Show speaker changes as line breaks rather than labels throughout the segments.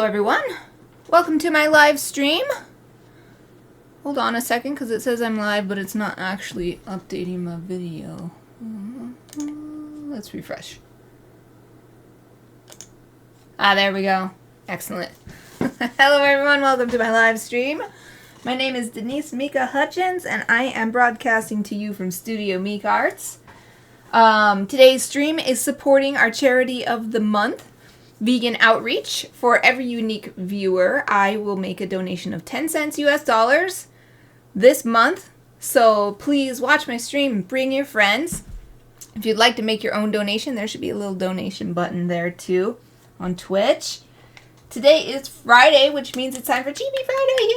everyone. Welcome to my live stream. Hold on a second because it says I'm live, but it's not actually updating my video. Let's refresh. There we go. Excellent. Hello everyone, welcome to my live stream. My name is Denise Hutchins, and I am broadcasting to you from Studio Mikarts. Today's stream is supporting our charity of the month, Vegan Outreach. For every unique viewer, I will make a donation of 10 cents US dollars this month. So please watch my stream and bring your friends. If you'd like to make your own donation, there should be a little donation button there too on Twitch. Today is Friday, which means it's time for Chibi Friday.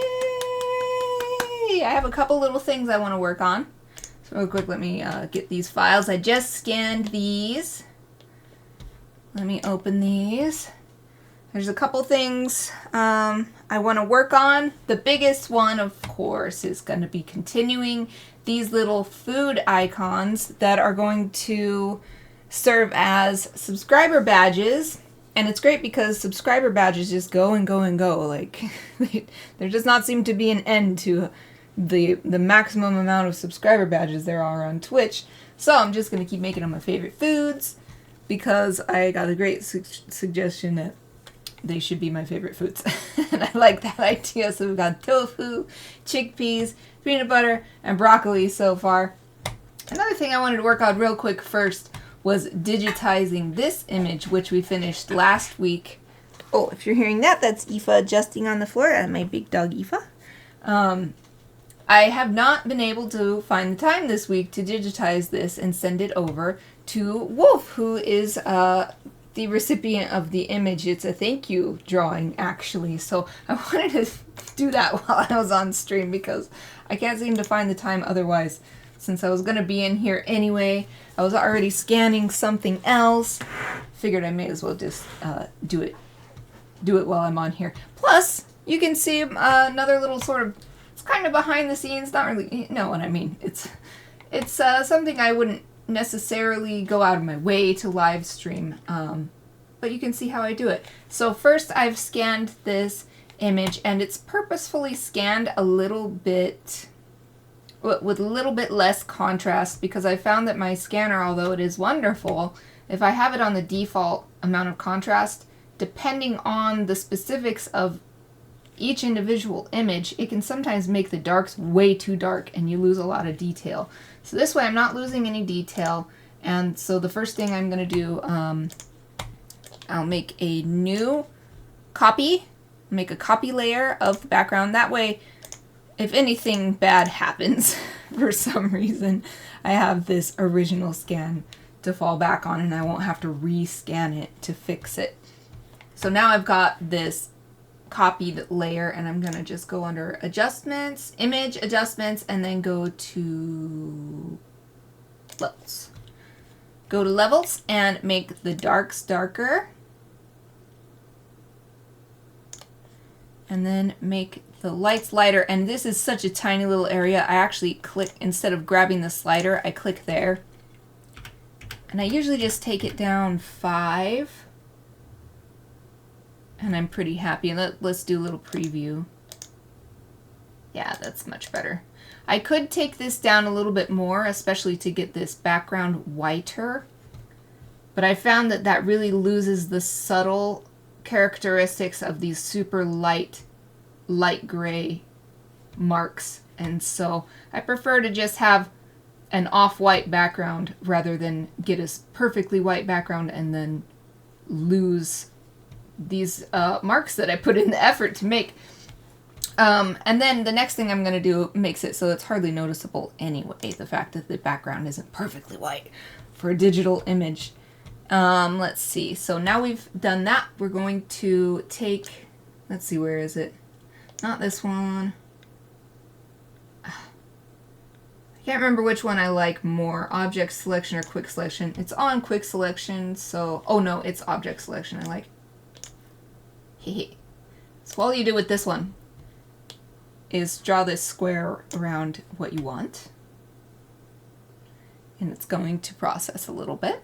Yay! I have a couple little things I want to work on. So real quick, let me get these files. I just scanned these. Let me open these. There's a couple things I want to work on. The biggest one, of course, is going to be continuing these little food icons that are going to serve as subscriber badges. And it's great because subscriber badges just go and go and go. Like, there does not seem to be an end to the maximum amount of subscriber badges there are on Twitch. So I'm just going to keep making them my favorite foods because I got a great suggestion that they should be my favorite foods. And I like that idea. So we've got tofu, chickpeas, peanut butter, and broccoli so far. Another thing I wanted to work on real quick first was digitizing this image, which we finished last week. Oh, if you're hearing that, that's Aoife adjusting on the floor, and my big dog Aoife. I have not been able to find the time this week to digitize this and send it over to Wolf, who is the recipient of the image. It's a thank you drawing, actually. So I wanted to do that while I was on stream because I can't seem to find the time otherwise. Since I was going to be in here anyway, I was already scanning something else. Figured I may as well just do it while I'm on here. Plus, you can see another little sort of, it's kind of behind the scenes, not really, you know what I mean. It's something I wouldn't necessarily go out of my way to live stream, but you can see how I do it. So first I've scanned this image, and it's purposefully scanned a little bit with a little bit less contrast because I found that my scanner, although it is wonderful, if I have it on the default amount of contrast, depending on the specifics of each individual image, it can sometimes make the darks way too dark and you lose a lot of detail. So this way I'm not losing any detail, and so the first thing I'm going to do, I'll make a new copy, make a copy layer of the background. That way, if anything bad happens for some reason, I have this original scan to fall back on and I won't have to rescan it to fix it. So now I've got this copied layer, and I'm going to just go under adjustments, image adjustments, and then go to levels. Go to levels and make the darks darker. And then make the lights lighter, and this is such a tiny little area. I actually click, instead of grabbing the slider, I click there. And I usually just take it down 5. And I'm pretty happy. And let's do a little preview. Yeah, that's much better. I could take this down a little bit more, especially to get this background whiter. But I found that that really loses the subtle characteristics of these super light gray marks, and so I prefer to just have an off-white background rather than get a perfectly white background and then lose these marks that I put in the effort to make. And then the next thing I'm going to do makes it so it's hardly noticeable anyway, the fact that the background isn't perfectly white for a digital image. Let's see, so now we've done that, we're going to take, let's see, where is it? Not this one. I can't remember which one I like more, object selection or quick selection. It's on quick selection, so, oh no, it's object selection I like. Hehe. So all you do with this one is draw this square around what you want. And it's going to process a little bit.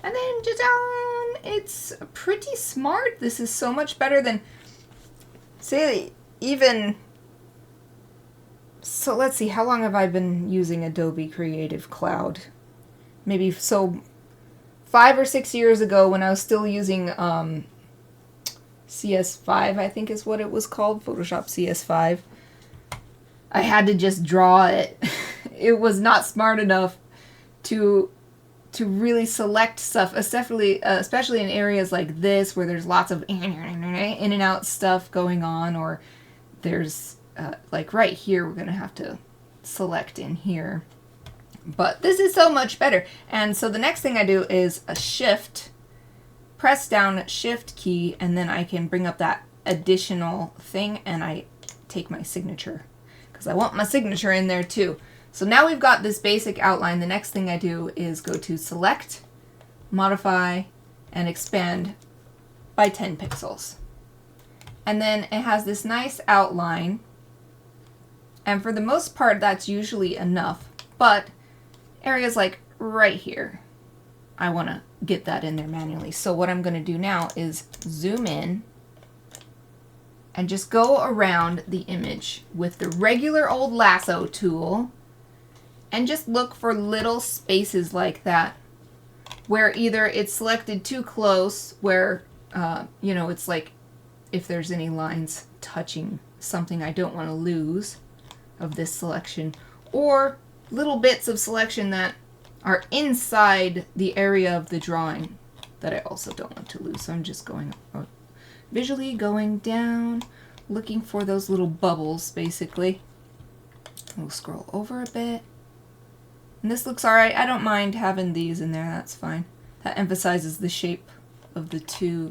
And then it's pretty smart. This is so much better than, say, even... So let's see, how long have I been using Adobe Creative Cloud? Maybe, so 5 or 6 years ago when I was still using CS5, I think is what it was called, Photoshop CS5. I had to just draw it. It was not smart enough to really select stuff, especially in areas like this where there's lots of in and out stuff going on, or there's like right here we're gonna have to select in here. But this is so much better. And so the next thing I do is a shift, press down shift key, and then I can bring up that additional thing and I take my signature because I want my signature in there too. So now we've got this basic outline. The next thing I do is go to select, modify, and expand by 10 pixels. And then it has this nice outline. And for the most part, that's usually enough. But areas like right here, I want to get that in there manually. So what I'm going to do now is zoom in and just go around the image with the regular old lasso tool and just look for little spaces like that where either it's selected too close, where, you know, it's like if there's any lines touching something I don't want to lose of this selection, or little bits of selection that are inside the area of the drawing that I also don't want to lose. So I'm just going visually going down, looking for those little bubbles basically. We'll scroll over a bit. And this looks alright. I don't mind having these in there, that's fine. That emphasizes the shape of the two.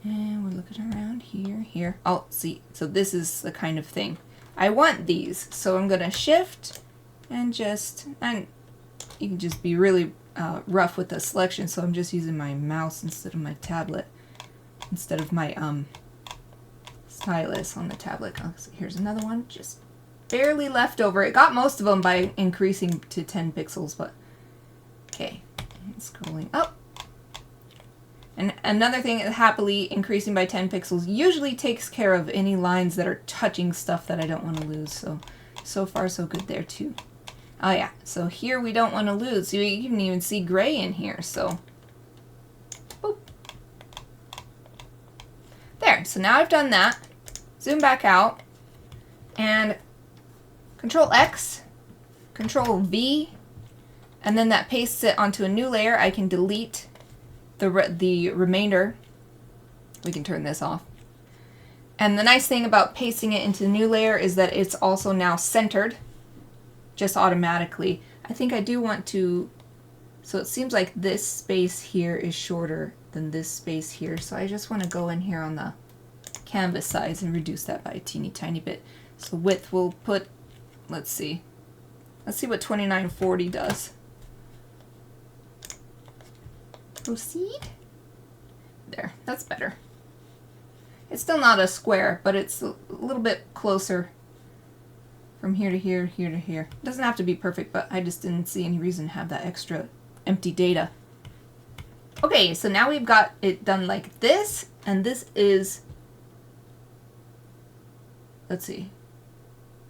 And we're looking around here. Oh, see, so this is the kind of thing. I want these, so I'm gonna shift and you can just be really rough with the selection, so I'm just using my mouse instead of my tablet, instead of my stylus on the tablet. Oh, so here's another one, just barely left over. It got most of them by increasing to 10 pixels, but okay. And scrolling up. And another thing, happily increasing by 10 pixels usually takes care of any lines that are touching stuff that I don't want to lose. So far so good there too. Oh yeah, so here we don't want to lose. You can even see gray in here, so boop. There, so now I've done that. Zoom back out and Control X, Control V, and then that pastes it onto a new layer. I can delete the remainder. We can turn this off. And the nice thing about pasting it into the new layer is that it's also now centered just automatically. I think I do want to, so it seems like this space here is shorter than this space here, so I just want to go in here on the canvas size and reduce that by a teeny tiny bit. So width we'll put, let's see what 2940 does. Proceed. There, that's better. It's still not a square, but it's a little bit closer from here to here, here to here. It doesn't have to be perfect, but I just didn't see any reason to have that extra empty data. Okay, so now we've got it done like this, and this is, let's see.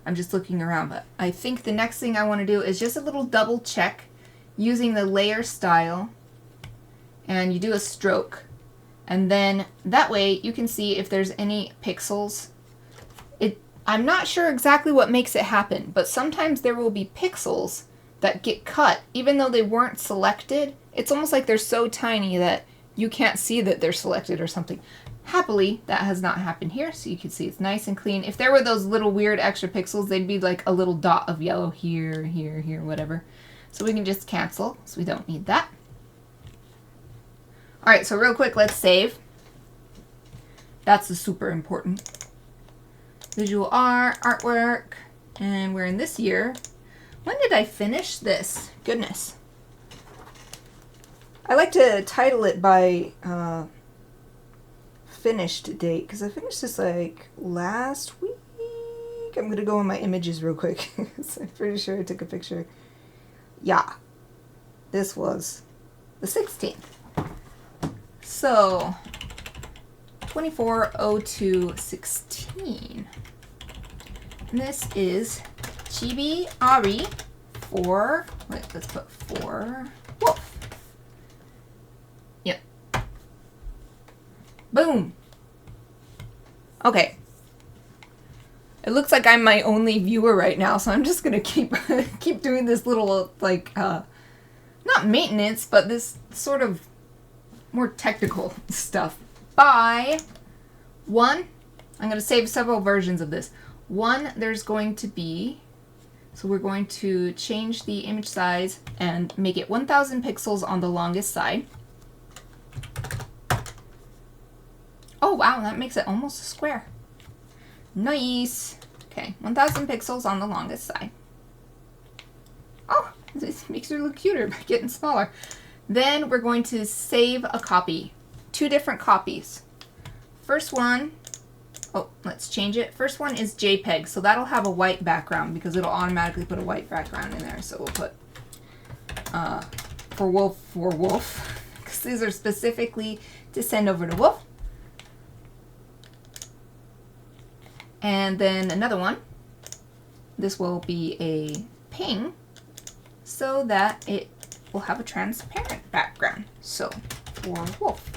I'm just looking around, but I think the next thing I want to do is just a little double check using the layer style, and you do a stroke, and then that way you can see if there's any pixels. I'm not sure exactly what makes it happen, but sometimes there will be pixels that get cut even though they weren't selected. It's almost like they're so tiny that you can't see that they're selected or something. Happily, that has not happened here, so you can see it's nice and clean. If there were those little weird extra pixels, they'd be like a little dot of yellow here, here, here, whatever. So we can just cancel, so we don't need that. Alright, so real quick, let's save. That's the super important. Visual art, artwork, and we're in this year. When did I finish this? Goodness. I like to title it by finished date, because I finished this like last week. I'm going to go in my images real quick. I'm pretty sure I took a picture. Yeah. This was the 16th. So 240216. And this is Chibi Ari for, wait, let's put for wolf. Yep. Boom. Okay. It looks like I'm my only viewer right now, so I'm just gonna keep doing this little, like, not maintenance, but this sort of more technical stuff. By one, I'm gonna save several versions of this. One, there's going to be, so we're going to change the image size and make it 1000 pixels on the longest side. Oh wow, that makes it almost a square. Nice. Okay, 1000 pixels on the longest side. Oh, this makes her look cuter by getting smaller. Then we're going to save a copy. 2 different copies. First one, oh, let's change it. First one is JPEG, so that'll have a white background because it'll automatically put a white background in there. So we'll put for wolf, because these are specifically to send over to wolf. And then another one, this will be a ping so that it will have a transparent background. So for wolf.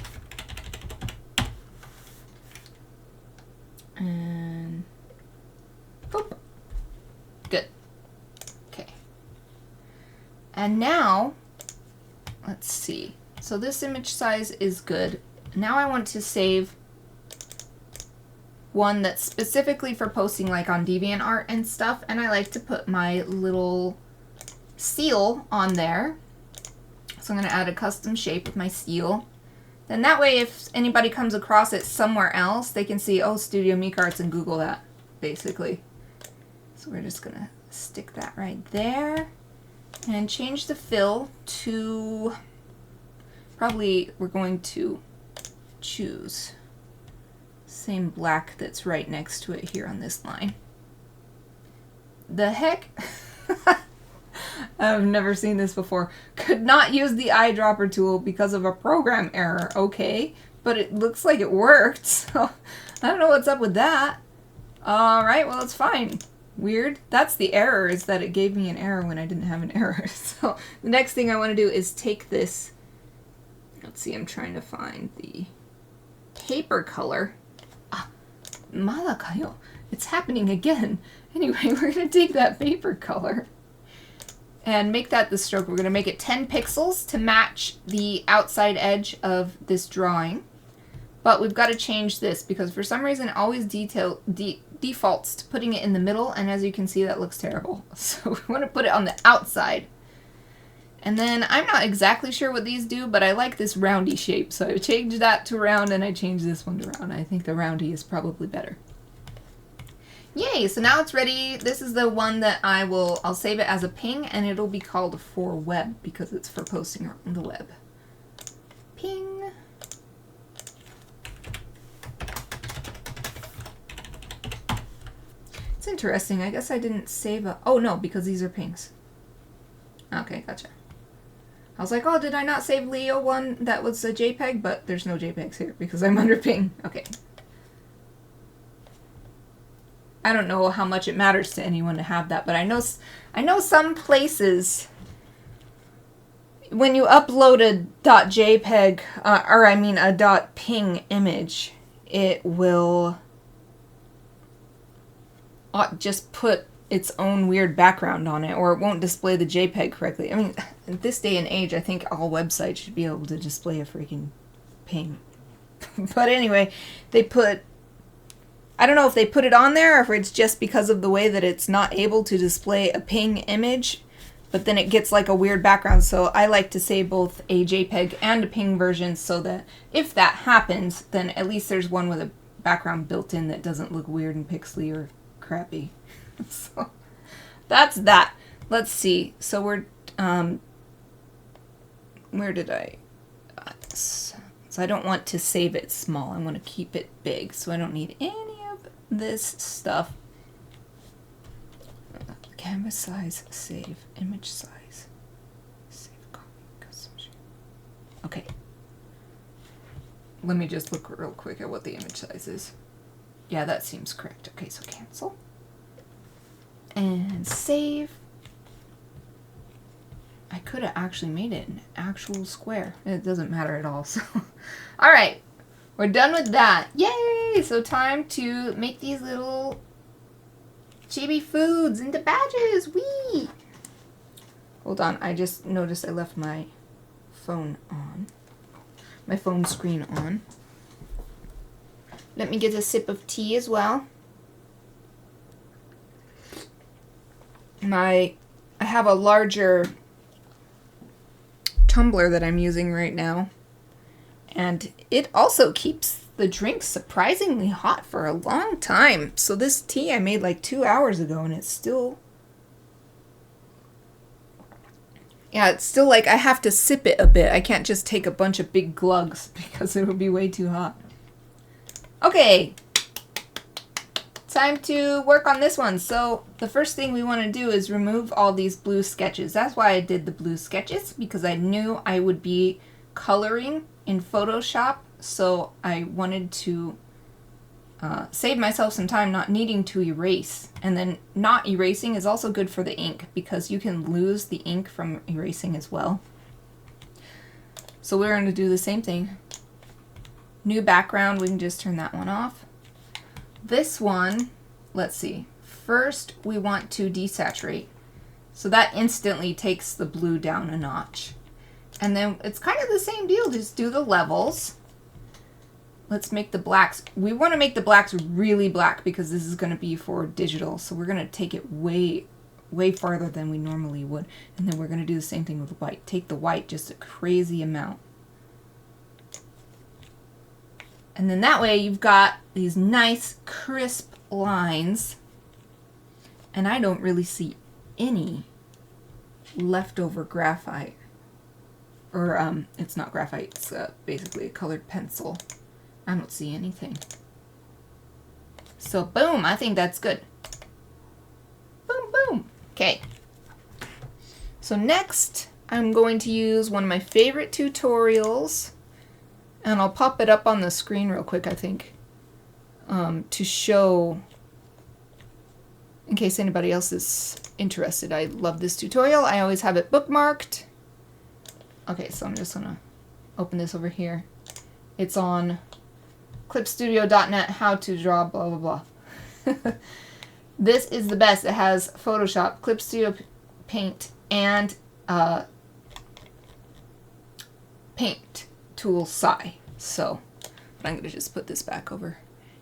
And boop. Good. Okay. And now, let's see. So this image size is good. Now I want to save one that's specifically for posting like on DeviantArt and stuff, and I like to put my little seal on there. So I'm going to add a custom shape with my seal. Then that way if anybody comes across it somewhere else, they can see, oh, Studio Mikarts, and Google that, basically. So we're just going to stick that right there. And change the fill to, probably we're going to choose same black that's right next to it here on this line. The heck? I've never seen this before. Could not use the eyedropper tool because of a program error. Okay, but it looks like it worked, so I don't know what's up with that. Alright, well, it's fine. Weird. That's the error, is that it gave me an error when I didn't have an error. So the next thing I want to do is take this, let's see, I'm trying to find the paper color. Ah, malakayo. It's happening again. Anyway, we're going to take that paper color and make that the stroke. We're going to make it 10 pixels to match the outside edge of this drawing. But we've got to change this because for some reason it always defaults to putting it in the middle, and as you can see that looks terrible. So we want to put it on the outside. And then I'm not exactly sure what these do, but I like this roundy shape. So I changed that to round and I changed this one to round. I think the roundy is probably better. Yay, so now it's ready. This is the one that I'll save it as a ping, and it'll be called for web because it's for posting on the web. Ping. It's interesting. I guess I didn't save a, oh no, because these are pings. Okay, gotcha. I was like, oh, did I not save Leo one that was a JPEG? But there's no JPEGs here because I'm under ping. Okay. I don't know how much it matters to anyone to have that, but I know some places when you upload a .jpeg or I mean a .ping image, it will just put its own weird background on it, or it won't display the JPEG correctly. I mean, in this day and age, I think all websites should be able to display a freaking ping. But anyway, they put, I don't know if they put it on there or if it's just because of the way that it's not able to display a ping image, but then it gets like a weird background. So I like to save both a JPEG and a ping version so that if that happens, then at least there's one with a background built in that doesn't look weird and pixely or crappy. So that's that. Let's see. So we're, where did I, so I don't want to save it small. I want to keep it big. So I don't need any this stuff. Canvas size, save, image size, save copy, custom shape. Okay. Let me just look real quick at what the image size is. Yeah, that seems correct. Okay, so cancel. And save. I could have actually made it an actual square. It doesn't matter at all, so. Alright, we're done with that. Yay! So time to make these little chibi foods into badges. Whee! Hold on, I just noticed I left my phone on. My phone screen on. Let me get a sip of tea as well. I have a larger tumbler that I'm using right now, and it also keeps the drink surprisingly hot for a long time. So this tea I made like 2 hours ago, and it's still, yeah, it's still like I have to sip it a bit. I can't just take a bunch of big glugs because it would be way too hot. Okay, time to work on this one. So the first thing we want to do is remove all these blue sketches. That's why I did the blue sketches, because I knew I would be coloring in Photoshop, so I wanted to save myself some time not needing to erase. And then not erasing is also good for the ink, because you can lose the ink from erasing as well. So we're going to do the same thing. New background, we can just turn that one off. This one, let's see. First, we want to desaturate. So that instantly takes the blue down a notch. And then it's kind of the same deal. Just do the levels. Let's make the blacks. We want to make the blacks really black because this is going to be for digital. So we're going to take it way farther than we normally would. And then we're going to do the same thing with white. Take the white just a crazy amount. And then that way you've got these nice crisp lines, and I don't really see any leftover graphite. Or it's not graphite, it's basically a colored pencil. I don't see anything. So boom, I think that's good. Boom, boom. Okay. So next, I'm going to use one of my favorite tutorials. And I'll pop it up on the screen real quick, I think, to show, in case anybody else is interested. I love this tutorial. I always have it bookmarked. Okay, so I'm just going to open this over here. It's on clipstudio.net, how to draw, blah, blah, blah. This is the best. It has Photoshop, Clip Studio Paint, and Paint Tool Psi. So, but I'm going to just put this back over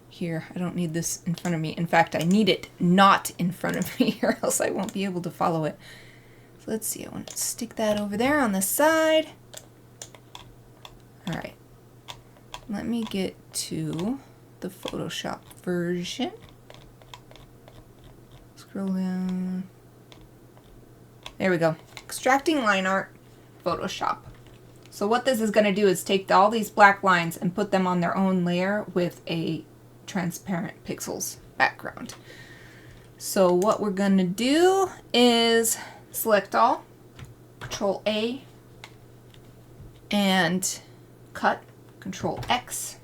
here. I don't need this in front of me. In fact, I need it not in front of me, or else I won't be able to follow it. So let's see. I want to stick that over there on the side. All right. Let me get to the Photoshop version. Scroll down. There we go. Extracting line art, Photoshop. So what this is going to do is take all these black lines and put them on their own layer with a transparent pixels background. So what we're going to do is select all, Control A, and cut, Control X.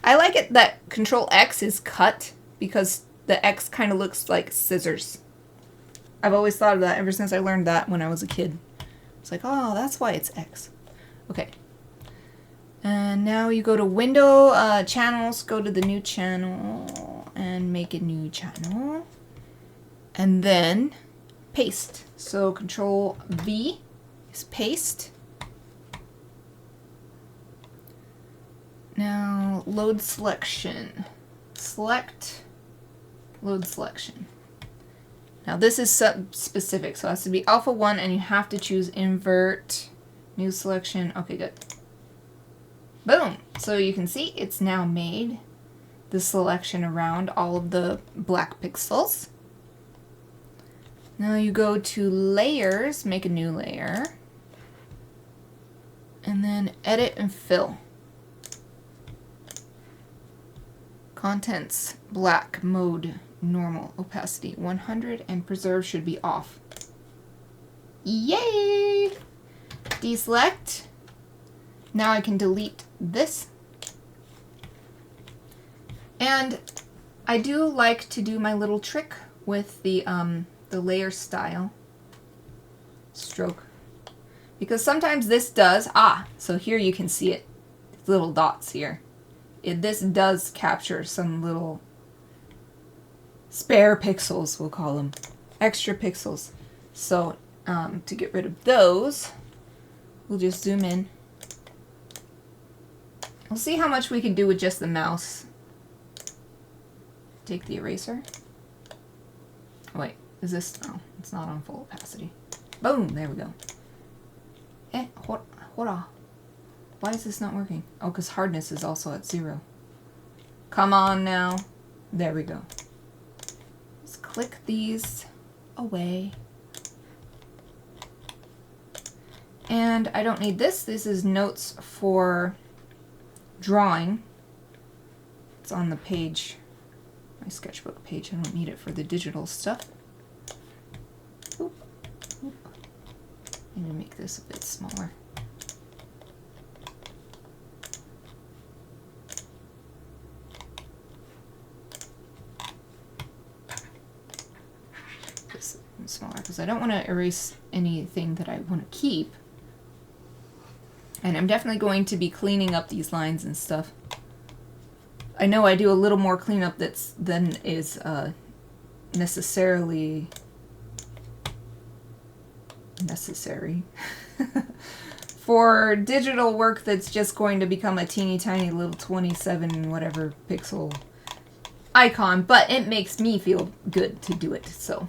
I like it that Control X is cut because the X kind of looks like scissors. I've always thought of that ever since I learned that when I was a kid. It's like, oh, that's why it's X. Okay, and now you go to Window, Channels, go to the new channel, and make a new channel, and then paste. So Control V is paste. Now load selection. Select, load selection. Now this is sub-specific, so it has to be Alpha 1, and you have to choose invert. New selection. Okay, good. Boom. So you can see it's now made the selection around all of the black pixels. Now you go to layers, make a new layer, and then edit and fill. Contents, black, mode, normal, opacity 100, and preserve should be off. Yay! Deselect, Now I can delete this. And I do like to do my little trick with the layer style stroke. Because sometimes this does, so here you can see it, little dots here. This does capture some little spare pixels, we'll call them, extra pixels. So to get rid of those, we'll just zoom in. We'll see how much we can do with just the mouse. Take the eraser. Oh, wait, is this, oh, it's not on full opacity. Boom, there we go. Hold on. Why is this not working? Oh, because hardness is also at 0. Come on now. There we go. Let's click these away. And I don't need this. This is notes for drawing. It's on the page, my sketchbook page. I don't need it for the digital stuff. Oop. Oop. I'm going to make this a bit smaller. This smaller because I don't want to erase anything that I want to keep. And I'm definitely going to be cleaning up these lines and stuff. I know I do a little more cleanup than is necessarily necessary for digital work that's just going to become a teeny tiny little 27 whatever pixel icon, but it makes me feel good to do it, so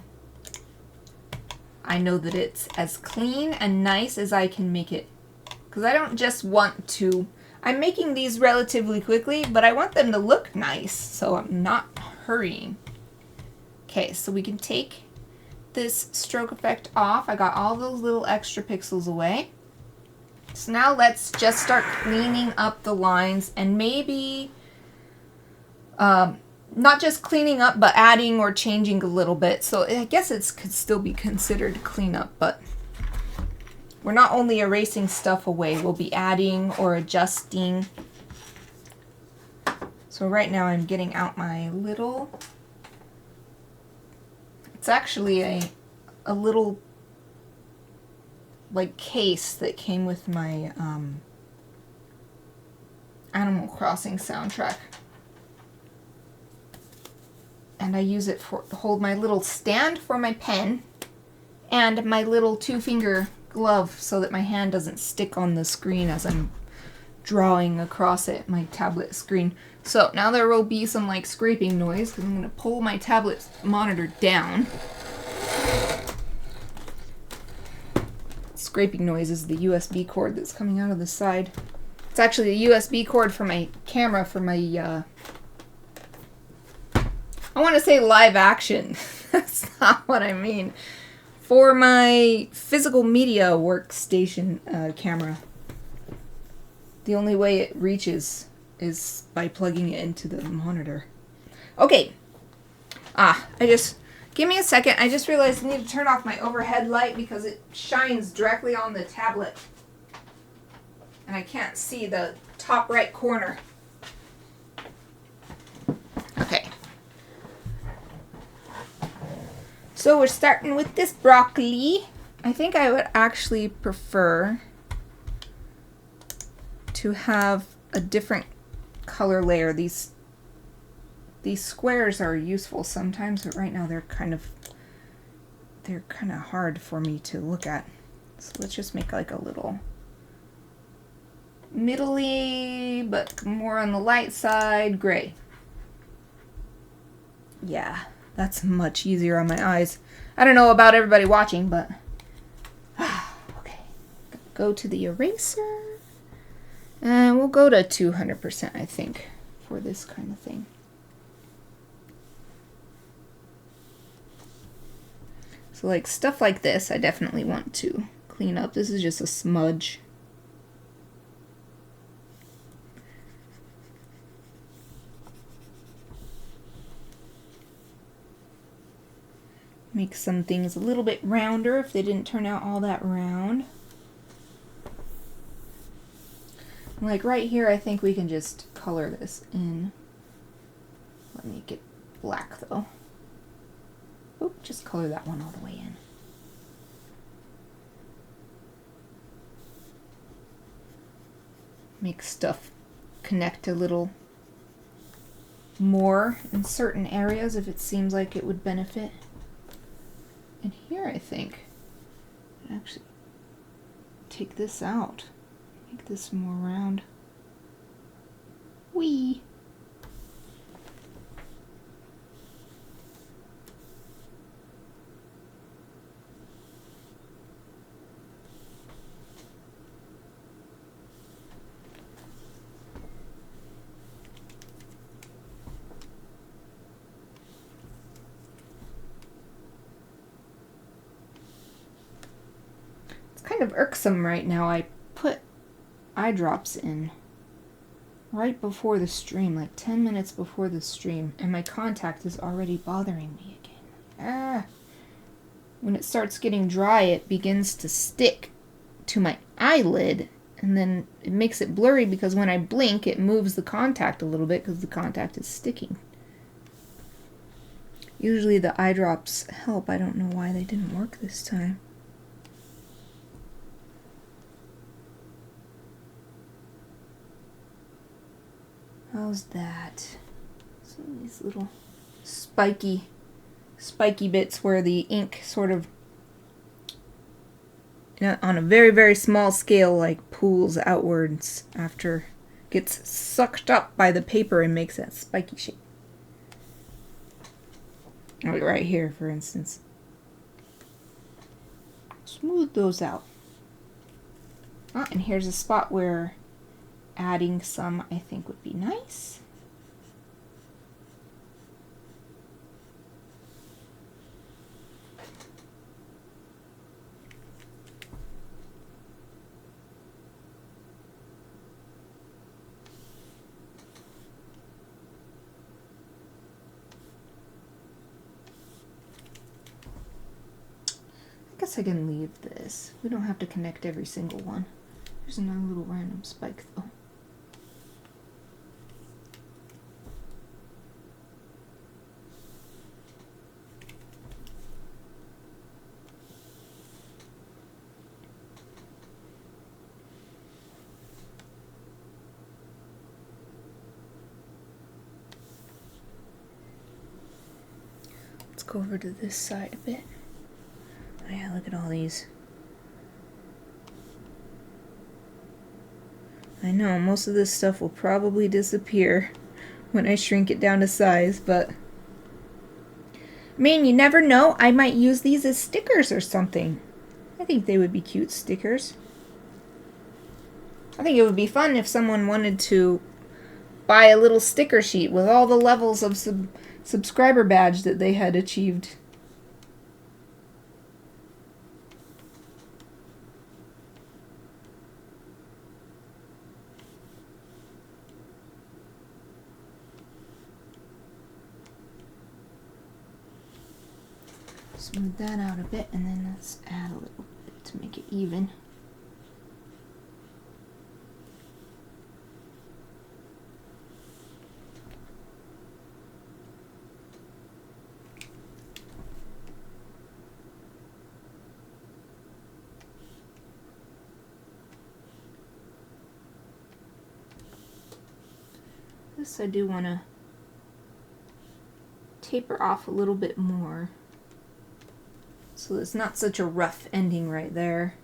I know that it's as clean and nice as I can make it, because I don't just want to, I'm making these relatively quickly, but I want them to look nice, so I'm not hurrying. Okay, so we can take this stroke effect off. I got all those little extra pixels away. So now let's just start cleaning up the lines and maybe not just cleaning up, but adding or changing a little bit. So I guess it could still be considered cleanup, but we're not only erasing stuff away, we'll be adding or adjusting. So right now I'm getting out my little, it's actually a little like case that came with my Animal Crossing soundtrack. And I use it to hold my little stand for my pen and my little 2-finger glove so that my hand doesn't stick on the screen as I'm drawing across it, my tablet screen. So now there will be some like scraping noise because I'm going to pull my tablet monitor down. Scraping noise is the USB cord that's coming out of the side. It's actually a USB cord for my camera, for my I want to say live action. That's not what I mean. For my physical media workstation camera. The only way it reaches is by plugging it into the monitor. Okay. Give me a second. I just realized I need to turn off my overhead light because it shines directly on the tablet. And I can't see the top right corner. Okay. So we're starting with this broccoli. I think I would actually prefer to have a different color layer. These squares are useful sometimes, but right now they're kind of hard for me to look at. So let's just make like a little middly, but more on the light side, gray. Yeah. That's much easier on my eyes. I don't know about everybody watching, but okay. Go to the eraser. And we'll go to 200%, I think, for this kind of thing. So like stuff like this, I definitely want to clean up. This is just a smudge. Make some things a little bit rounder if they didn't turn out all that round. Like right here, I think we can just color this in. Let me get black though. Oop, just color that one all the way in. Make stuff connect a little more in certain areas if it seems like it would benefit. And here I think actually take this out, make this more round. Whee! Kind of irksome right now. I put eye drops in right before the stream, like 10 minutes before the stream, and my contact is already bothering me again. When it starts getting dry, it begins to stick to my eyelid, and then it makes it blurry because when I blink, it moves the contact a little bit because the contact is sticking. Usually the eye drops help. I don't know why they didn't work this time. How's that? Some of these little spiky bits where the ink sort of, on a very, very small scale, like pools outwards after gets sucked up by the paper and makes that spiky shape. Like right here, for instance. Smooth those out. And here's a spot where adding some, I think, would be nice. I guess I can leave this. We don't have to connect every single one. There's another little random spike though. Let's go over to this side a bit. Oh yeah, look at all these. I know, most of this stuff will probably disappear when I shrink it down to size, but man, you never know. I might use these as stickers or something. I think they would be cute stickers. I think it would be fun if someone wanted to buy a little sticker sheet with all the levels of subscriber badge that they had achieved. Smooth that out a bit, and then let's add a little bit to make it even. This I do want to taper off a little bit more, so it's not such a rough ending right there.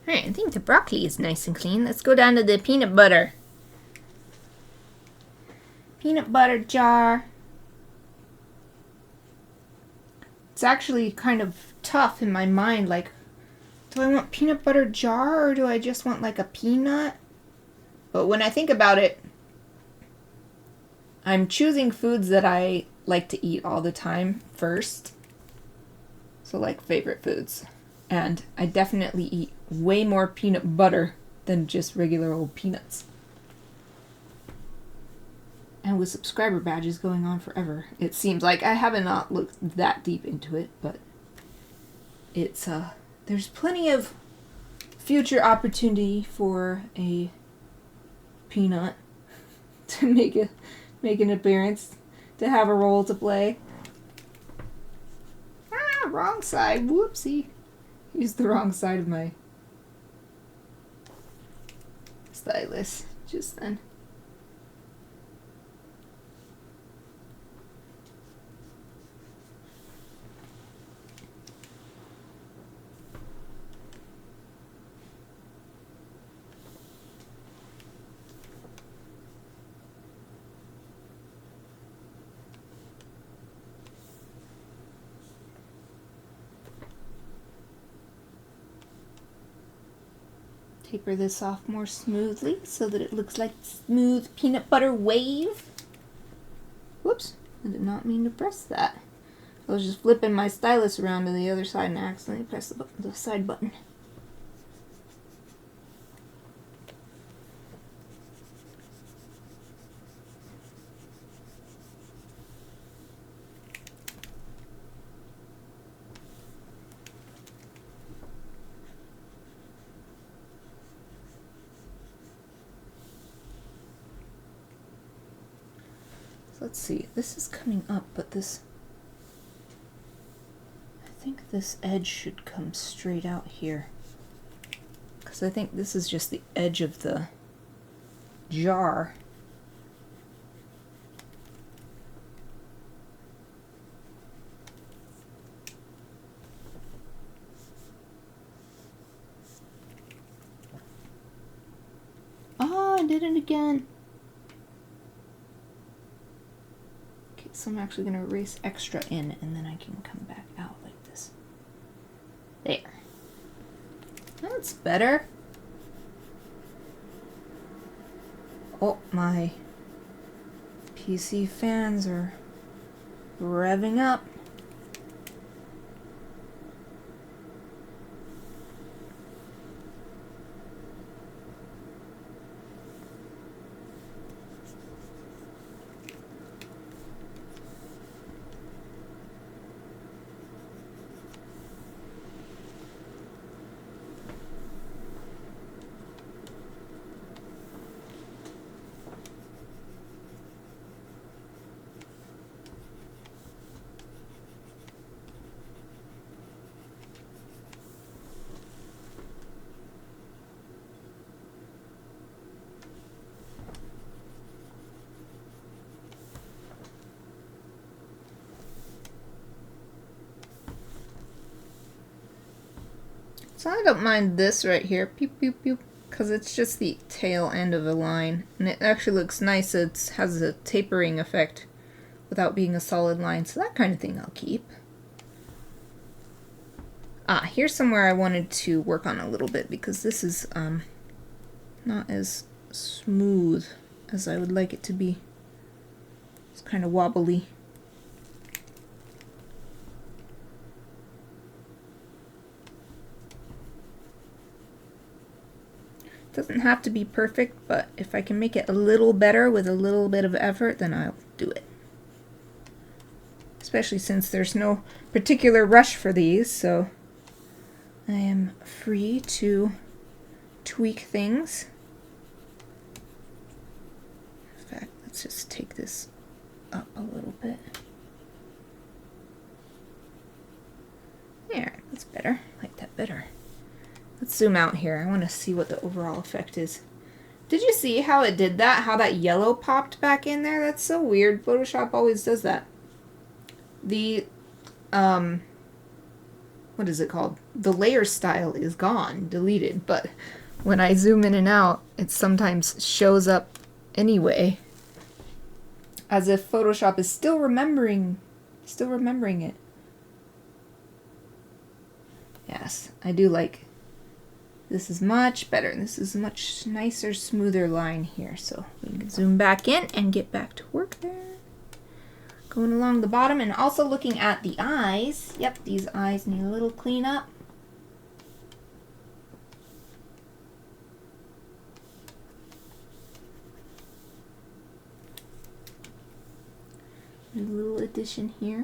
Alright, I think the broccoli is nice and clean. Let's go down to the peanut butter. Peanut butter jar. It's actually kind of tough in my mind, like, do I want peanut butter jar or do I just want like a peanut? But when I think about it, I'm choosing foods that I like to eat all the time first. So like favorite foods. And I definitely eat way more peanut butter than just regular old peanuts. And with subscriber badges going on forever, it seems like I haven't not looked that deep into it, but it's there's plenty of future opportunity for a peanut to make an appearance, to have a role to play. Ah, wrong side. Whoopsie. Used the wrong side of my stylus just then. Taper this off more smoothly so that it looks like smooth peanut butter wave. Whoops, I did not mean to press that. I was just flipping my stylus around to the other side and I accidentally pressed the side button. Let's see, this is coming up, but I think this edge should come straight out here. Because I think this is just the edge of the jar. Oh, I did it again. So I'm actually going to erase extra in and then I can come back out like this. There. That's better. Oh, my PC fans are revving up. So I don't mind this right here, pew pew pew, because it's just the tail end of a line. And it actually looks nice, it has a tapering effect without being a solid line, so that kind of thing I'll keep. Ah, here's somewhere I wanted to work on a little bit, because this is not as smooth as I would like it to be. It's kind of wobbly. Doesn't have to be perfect, but if I can make it a little better with a little bit of effort, then I'll do it. Especially since there's no particular rush for these, so I am free to tweak things. In fact, let's just take this up a little bit. There, that's better. I like that better. Let's zoom out here. I want to see what the overall effect is. Did you see how it did that? How that yellow popped back in there? That's so weird. Photoshop always does that. The what is it called? The layer style is gone, deleted, but when I zoom in and out, it sometimes shows up anyway, as if Photoshop is still remembering it. Yes, I do like, this is much better. This is a much nicer, smoother line here. So we can zoom back in and get back to work there. Going along the bottom and also looking at the eyes. Yep, these eyes need a little cleanup. A little addition here.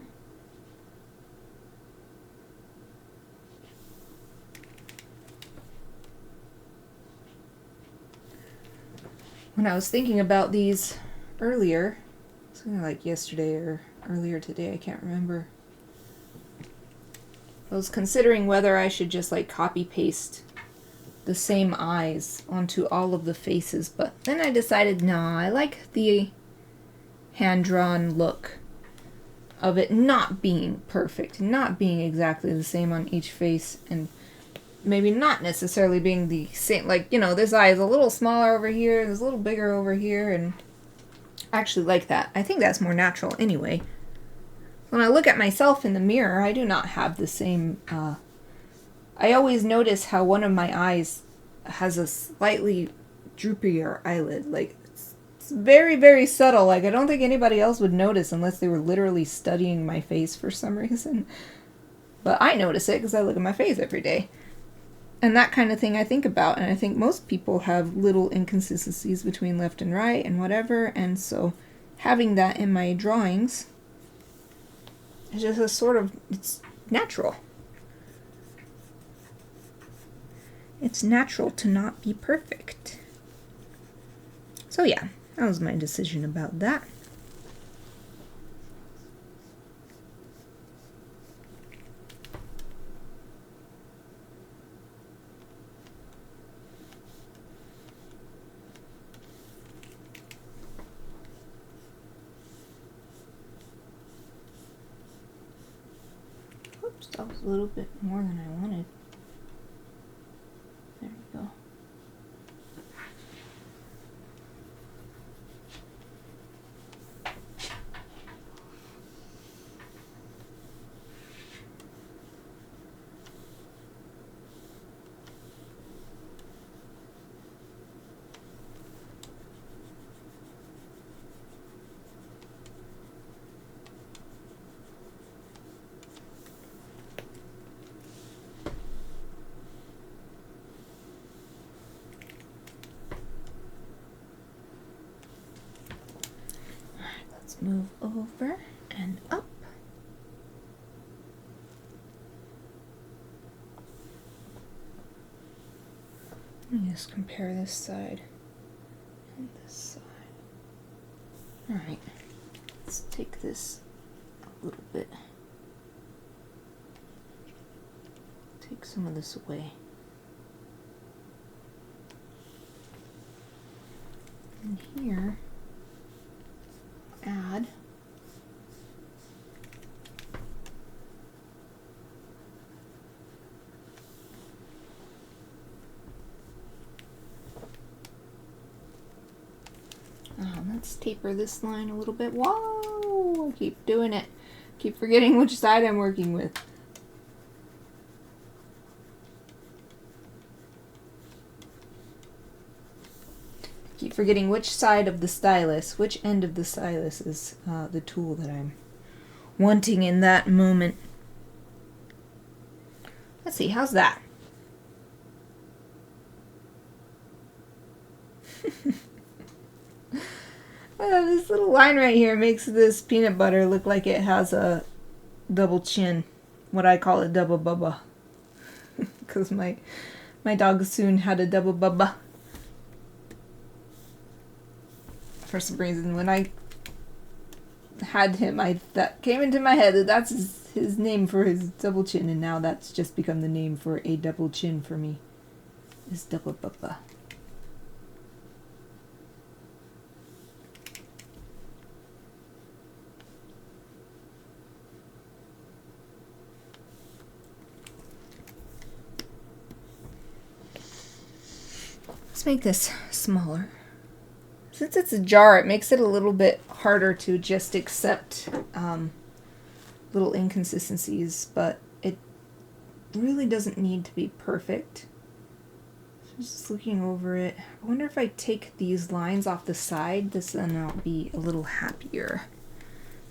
When I was thinking about these earlier, something like yesterday or earlier today, I can't remember. I was considering whether I should just like copy paste the same eyes onto all of the faces, but then I decided no, I like the hand-drawn look of it not being perfect, not being exactly the same on each face, and maybe not necessarily being the same, like, you know, this eye is a little smaller over here, it's a little bigger over here, and I actually like that. I think that's more natural anyway. When I look at myself in the mirror, I do not have the same, I always notice how one of my eyes has a slightly droopier eyelid, like, it's very, very subtle. Like, I don't think anybody else would notice unless they were literally studying my face for some reason. But I notice it because I look at my face every day. And that kind of thing I think about. And I think most people have little inconsistencies between left and right and whatever. And so having that in my drawings is just a sort of, it's natural. It's natural to not be perfect. So yeah. That was my decision about that. Oops, that was a little bit more than I wanted. There we go. Move over and up. Let me just compare this side and this side. Alright, let's take this a little bit. Take some of this away. And here, add let's taper this line a little bit. Whoa! I keep doing it. Keep forgetting which side I'm working with. Keep forgetting which side of the stylus, which end of the stylus is the tool that I'm wanting in that moment. Let's see, how's that? This little line right here makes this peanut butter look like it has a double chin. What I call a double bubba. Because my dog soon had a double bubba. For some reason, when I had him, that came into my head that that's his name for his double chin, and now that's just become the name for a double chin for me. Is double bubba. Let's make this smaller. Since it's a jar, it makes it a little bit harder to just accept little inconsistencies, but it really doesn't need to be perfect. Just looking over it, I wonder if I take these lines off the side, then I'll be a little happier.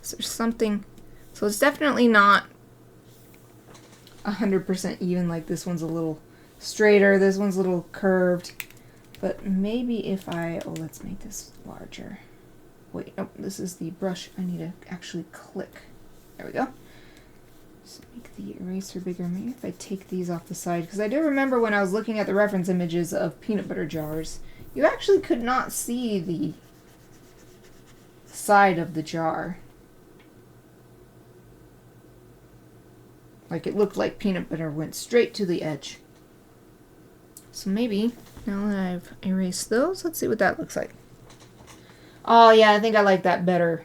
So there's something, so it's definitely not 100% even, like this one's a little straighter, this one's a little curved. But maybe if let's make this larger. Wait, no, this is the brush. I need to actually click. There we go. Just make the eraser bigger. Maybe if I take these off the side, because I do remember when I was looking at the reference images of peanut butter jars, you actually could not see the side of the jar. Like it looked like peanut butter went straight to the edge. So maybe, now that I've erased those, let's see what that looks like. Oh yeah, I think I like that better.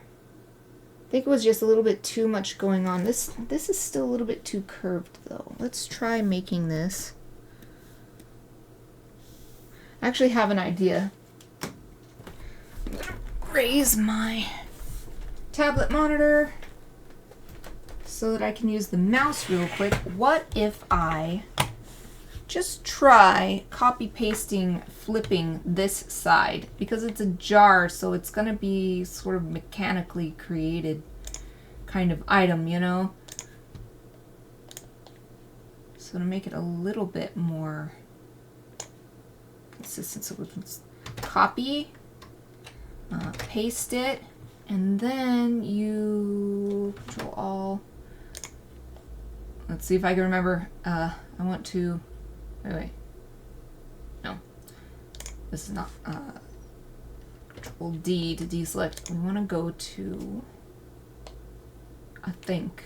I think it was just a little bit too much going on. This is still a little bit too curved though. Let's try making this. I actually have an idea. I'm gonna raise my tablet monitor so that I can use the mouse real quick. What if I just try copy pasting, flipping this side, because it's a jar, so it's gonna be sort of mechanically created kind of item, you know? So to make it a little bit more consistent, so we can copy, paste it, and then you Control Alt. Let's see if I can remember. I want to. Wait. No. This is not. Control D to deselect. We want to go to. I think.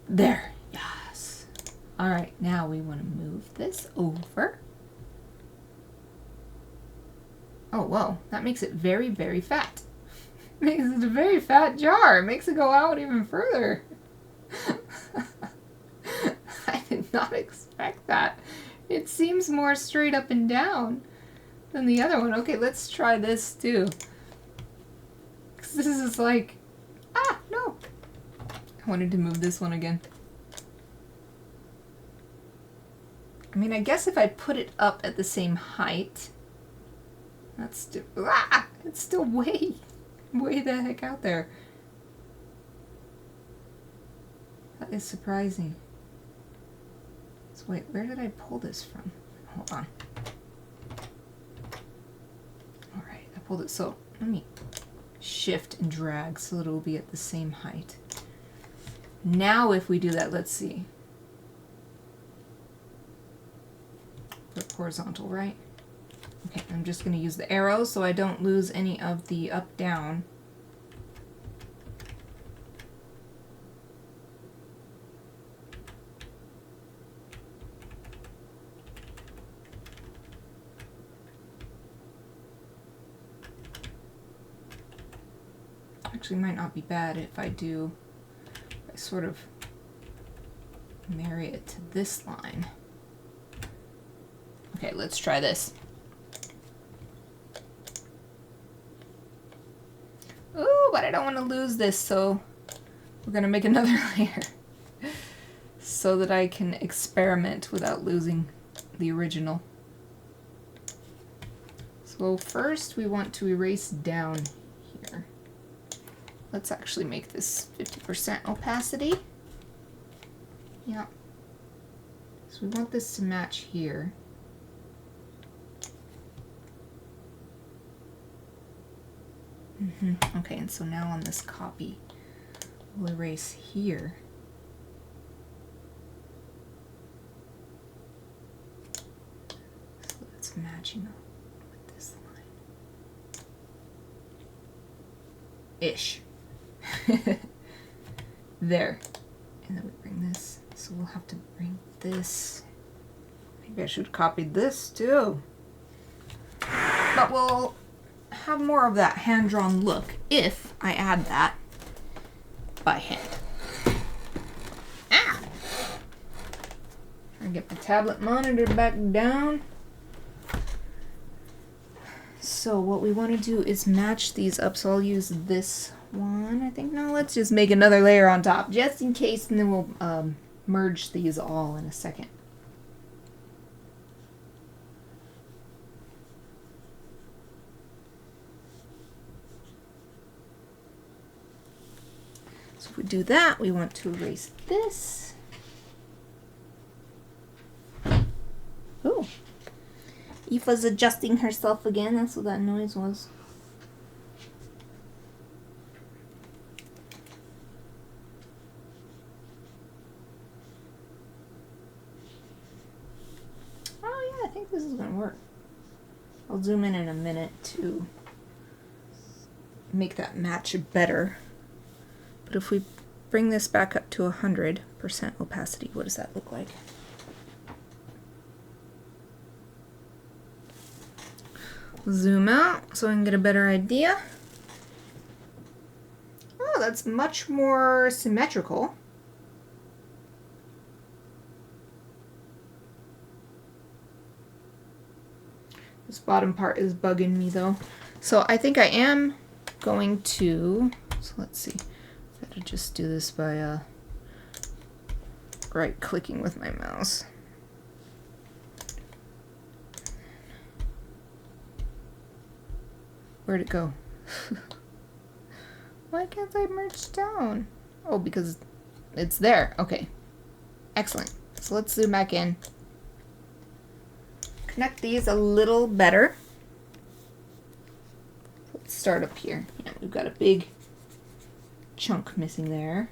There. Yes. Alright, now we want to move this over. Oh, whoa. That makes it very, very fat. Makes it a very fat jar. It makes it go out even further. I did not expect that. It seems more straight up and down than the other one. Okay, let's try this too. Because this is like... Ah, no. I wanted to move this one again. I mean, I guess if I put it up at the same height... That's still... Ah! It's still way the heck out there. That is surprising. So wait, where did I pull this from? Hold on. Alright, I pulled it. So let me shift and drag so that it will be at the same height. Now if we do that, let's see. Flip horizontal, right? Okay, I'm just going to use the arrow so I don't lose any of the up-down. Actually, might not be bad if I sort of marry it to this line. Okay, let's try this. Ooh, but I don't want to lose this, so we're going to make another layer so that I can experiment without losing the original. So first we want to erase down here. Let's actually make this 50% opacity. Yeah. So we want this to match here. Okay, and so now on this copy, we'll erase here. So it's matching up with this line. Ish. There. And then we bring this. So we'll have to bring this. Maybe I should have copied this too. But we'll have more of that hand-drawn look if I add that by hand. Ah! Trying Get my tablet monitor back down. So what we want to do is match these up. So I'll use this one, I think. No, let's just make another layer on top just in case, and then we'll merge these all in a second. So if we do that, we want to erase this. Oh, Aoife's adjusting herself again. That's what that noise was. Oh yeah, I think this is gonna work. I'll zoom in a minute to make that match better. But if we bring this back up to 100% opacity, what does that look like? Zoom out so I can get a better idea. Oh, that's much more symmetrical. This bottom part is bugging me though. So I think I am going to, so let's see. Gotta just do this by right clicking with my mouse. Where'd it go? Why can't I merge down? Oh, because it's there. Okay. Excellent. So let's zoom back in. Connect these a little better. Let's start up here. Yeah, we've got a big chunk missing there.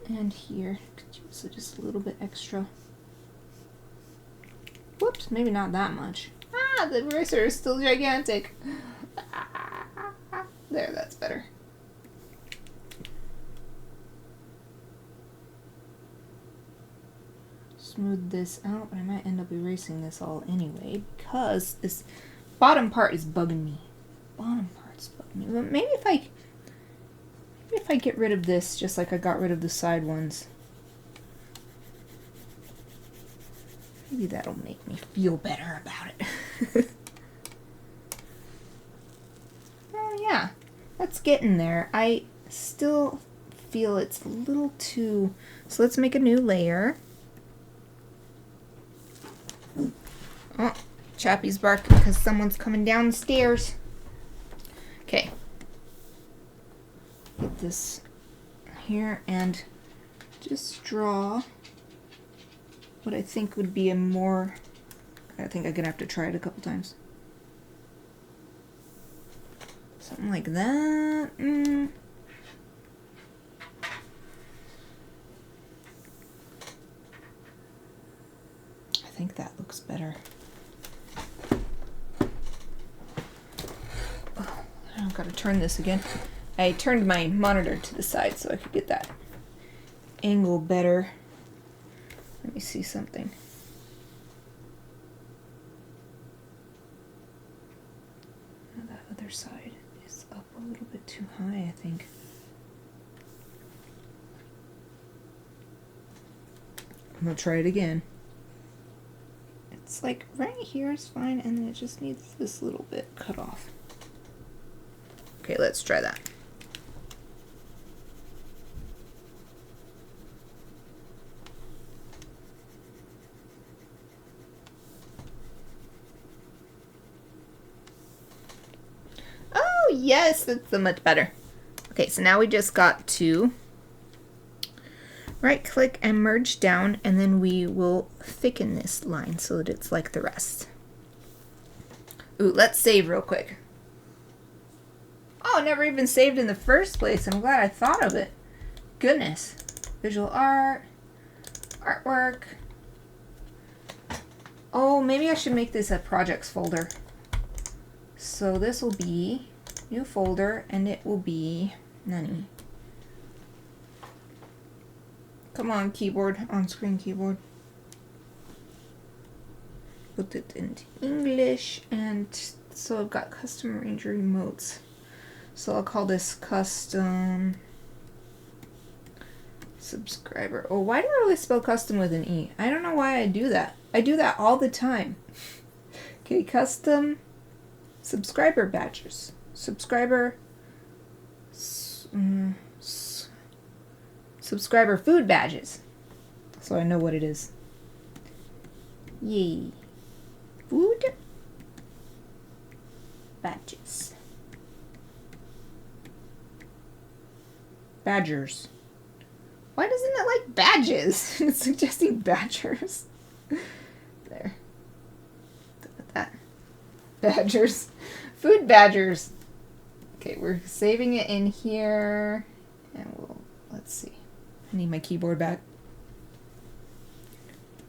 And here, so just a little bit extra. Whoops, maybe not that much. Ah, the eraser is still gigantic. There, that's better. Smooth this out, but I might end up erasing this all anyway because this bottom part is bugging me. Bottom part's bugging me. But maybe if I get rid of this, just like I got rid of the side ones. Maybe that'll make me feel better about it. Oh yeah, that's getting there. I still feel it's a little too... So let's make a new layer. Oh, Chappie's barking because someone's coming down the stairs. Okay. Get this here and just draw what I think would be a more... I think I'm gonna have to try it a couple times. Something like that. I think that looks better. Oh, I've got to turn this again. I turned my monitor to the side so I could get that angle better. Let me see something. Now that other side is up a little bit too high, I think. I'm gonna try it again. It's like right here is fine, and then it just needs this little bit cut off. Okay, let's try that. Oh, yes, that's so much better. Okay, so now we just got to right click and merge down, and then we will thicken this line so that it's like the rest. Ooh, let's save real quick. Oh, never even saved in the first place. I'm glad I thought of it. Goodness. Visual art, artwork. Oh, maybe I should make this a projects folder. So this will be new folder, and it will be Nani. Come on, keyboard, on-screen keyboard. Put it into English, and so I've got custom ranger remotes. So I'll call this custom subscriber. Oh, why do I always spell custom with an E? I don't know why I do that. I do that all the time. Okay, custom subscriber badges. Subscriber subscriber food badges. So I know what it is. Yay. Food badges. Badgers. Why doesn't it like badges? It's suggesting badgers. There. Put that. Badgers. Food badgers. Okay, we're saving it in here. And let's see. I need my keyboard back.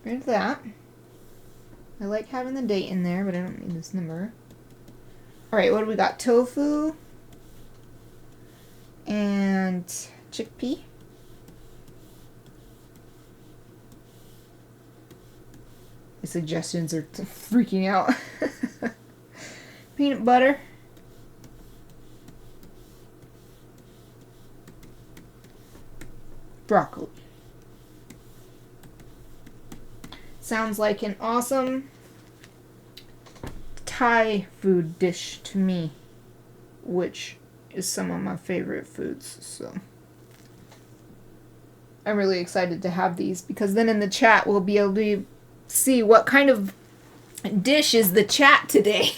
Rid of that. I like having the date in there, but I don't need this number. Alright, what do we got? Tofu. And chickpea. The suggestions are freaking out. Peanut butter. Broccoli. Sounds like an awesome Thai food dish to me, which is some of my favorite foods, so I'm really excited to have these because then in the chat we'll be able to see what kind of dish is the chat today.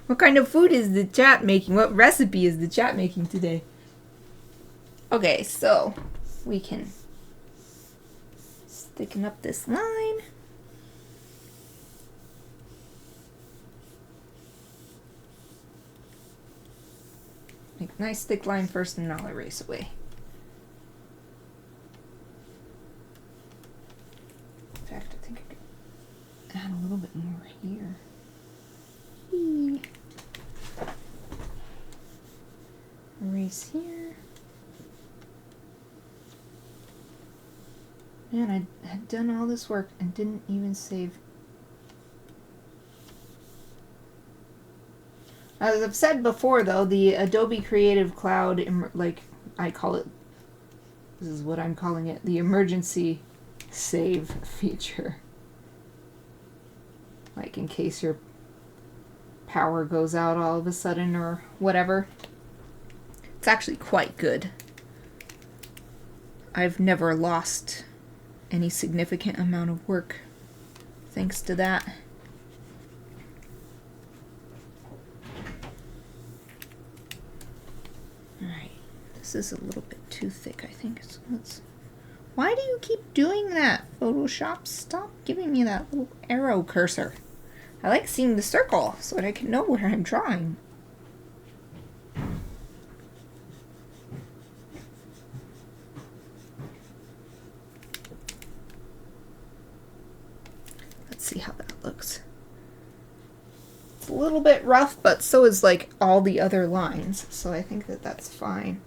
What kind of food is the chat making? What recipe is the chat making today? Okay, so we can thicken up this line. Make a nice thick line first and then I'll erase away. In fact, I think I could add a little bit more here. Whee. Erase here. Man, I had done all this work and didn't even save. As I've said before, though, the Adobe Creative Cloud, like I call it, this is what I'm calling it, the emergency save feature. Like in case your power goes out all of a sudden or whatever. It's actually quite good. I've never lost any significant amount of work thanks to that. Alright, this is a little bit too thick, I think. So why do you keep doing that, Photoshop? Stop giving me that little arrow cursor. I like seeing the circle so that I can know where I'm drawing. See how that looks. It's a little bit rough, but so is like all the other lines, so I think that that's fine.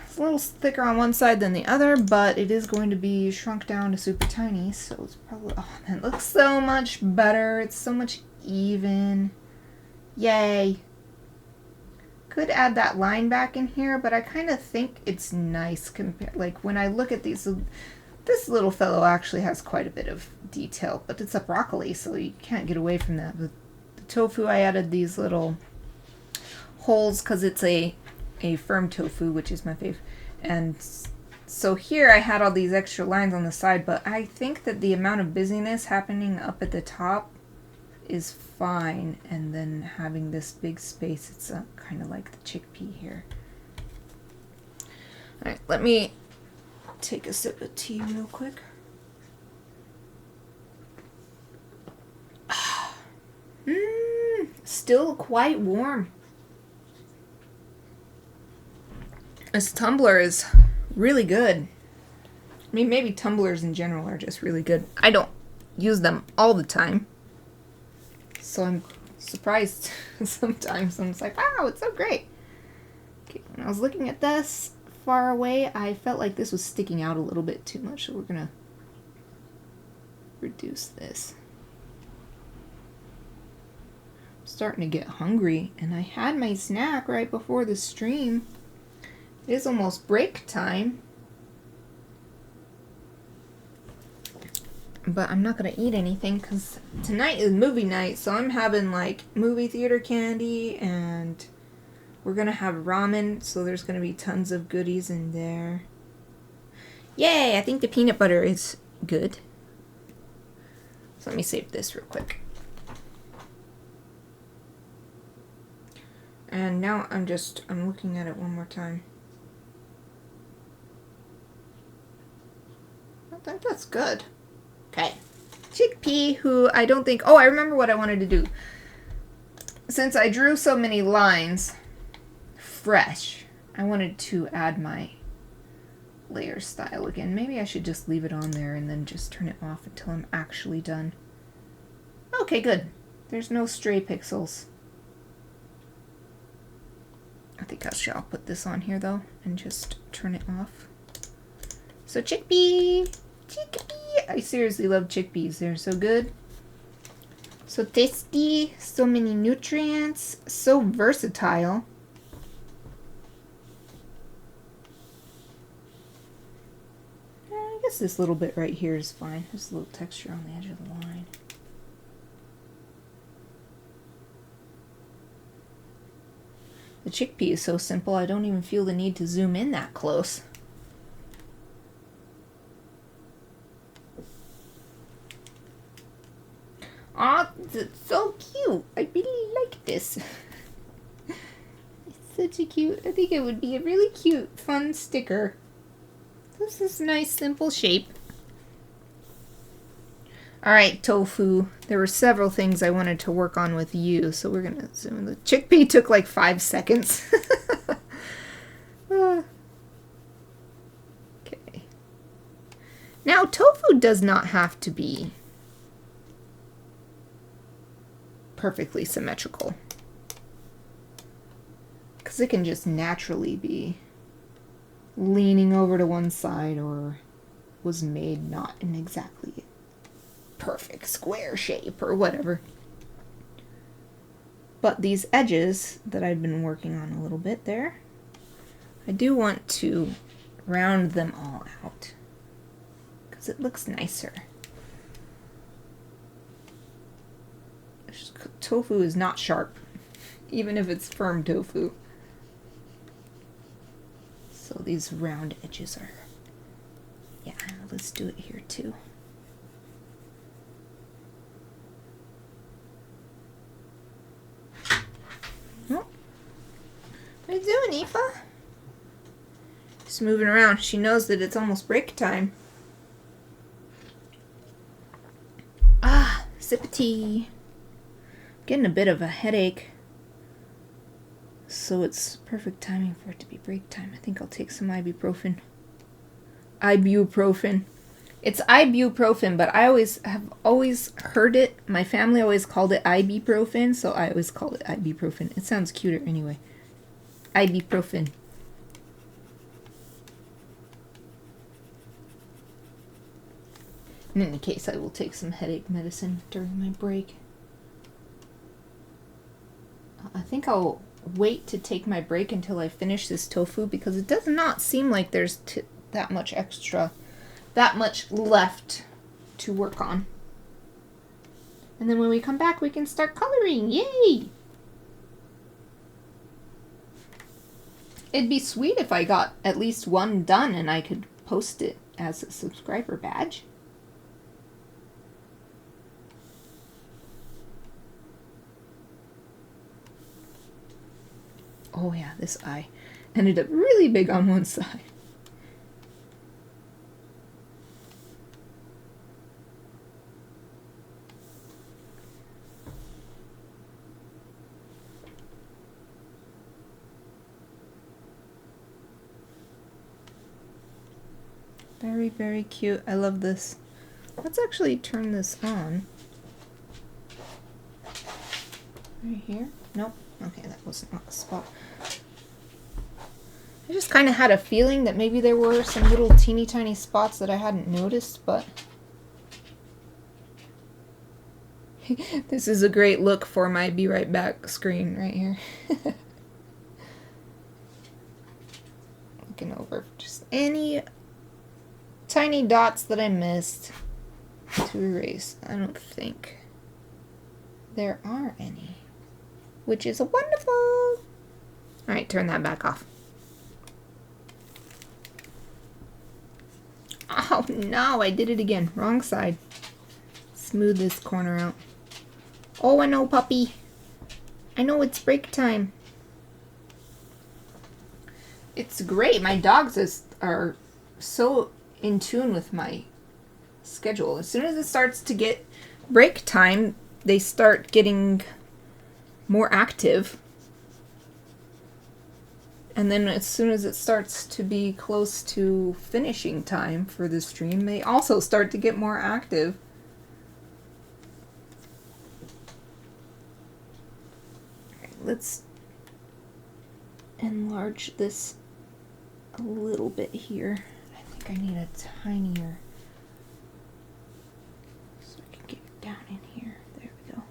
It's a little thicker on one side than the other, but it is going to be shrunk down to super tiny, so it's probably, oh, that looks so much better. It's so much even. Yay. Could add that line back in here, but I kind of think it's nice compared, like when I look at these. This little fellow actually has quite a bit of detail, but it's a broccoli, so you can't get away from that. With the tofu, I added these little holes because it's a firm tofu, which is my fave. And so here I had all these extra lines on the side, but I think that the amount of busyness happening up at the top is fine. And then having this big space, it's kind of like the chickpea here. All right, let me take a sip of tea real quick. Still quite warm. This tumbler is really good. I mean, maybe tumblers in general are just really good. I don't use them all the time, so I'm surprised sometimes. I'm just like, wow, it's so great. Okay, when I was looking at this far away, I felt like this was sticking out a little bit too much, so we're gonna reduce this. I'm starting to get hungry, and I had my snack right before the stream, It is almost break time. But I'm not going to eat anything because tonight is movie night. So I'm having like movie theater candy and we're going to have ramen. So there's going to be tons of goodies in there. Yay! I think the peanut butter is good. So let me save this real quick. And now I'm looking at it one more time. I think that's good. Okay. Chickpea, who I don't think... Oh, I remember what I wanted to do. Since I drew so many lines fresh, I wanted to add my layer style again. Maybe I should just leave it on there and then just turn it off until I'm actually done. Okay, good. There's no stray pixels. I think I'll put this on here, though, and just turn it off. So, chickpea! Chickpea! I seriously love chickpeas. They're so good. So tasty. So many nutrients. So versatile. I guess this little bit right here is fine. There's a little texture on the edge of the line. The chickpea is so simple, I don't even feel the need to zoom in that close. Aw, it's so cute. I really like this. It's such a cute, I think it would be a really cute, fun sticker. This is a nice, simple shape. Alright, tofu. There were several things I wanted to work on with you, so we're gonna zoom. The chickpea took like 5 seconds. Okay. Now, tofu does not have to be perfectly symmetrical, because it can just naturally be leaning over to one side or was made not in exactly perfect square shape or whatever. But these edges that I've been working on a little bit there, I do want to round them all out because it looks nicer. Tofu is not sharp, even if it's firm tofu. So these round edges are, yeah, let's do it here too. Oh. What are you doing, Aoife? Just moving around. She knows that it's almost break time. Ah, sip of tea. Getting a bit of a headache, so it's perfect timing for it to be break time. I think I'll take some ibuprofen. Ibuprofen. It's ibuprofen, but I have always heard it. My family always called it ibuprofen, so I always called it ibuprofen. It sounds cuter anyway. Ibuprofen. In any case, I will take some headache medicine during my break. I think I'll wait to take my break until I finish this tofu because it does not seem like there's that much left to work on. And then when we come back, we can start coloring. Yay! It'd be sweet if I got at least one done and I could post it as a subscriber badge. Oh yeah, this eye ended up really big on one side. Very, very cute. I love this. Let's actually turn this on. Right here? Nope. Okay, that was not the spot. I just kind of had a feeling that maybe there were some little teeny tiny spots that I hadn't noticed, but this is a great look for my Be Right Back screen right here. looking over just any tiny dots that I missed to erase. I don't think there are any, which is wonderful. Alright, turn that back off. Oh no, I did it again. Wrong side. Smooth this corner out. Oh, I know, puppy. I know it's break time. It's great. My dogs are so in tune with my schedule. As soon as it starts to get break time, they start getting more active. And then as soon as it starts to be close to finishing time for the stream, they also start to get more active. Alright, let's enlarge this a little bit here. I think I need a tinier, so I can get it down in here. There we go.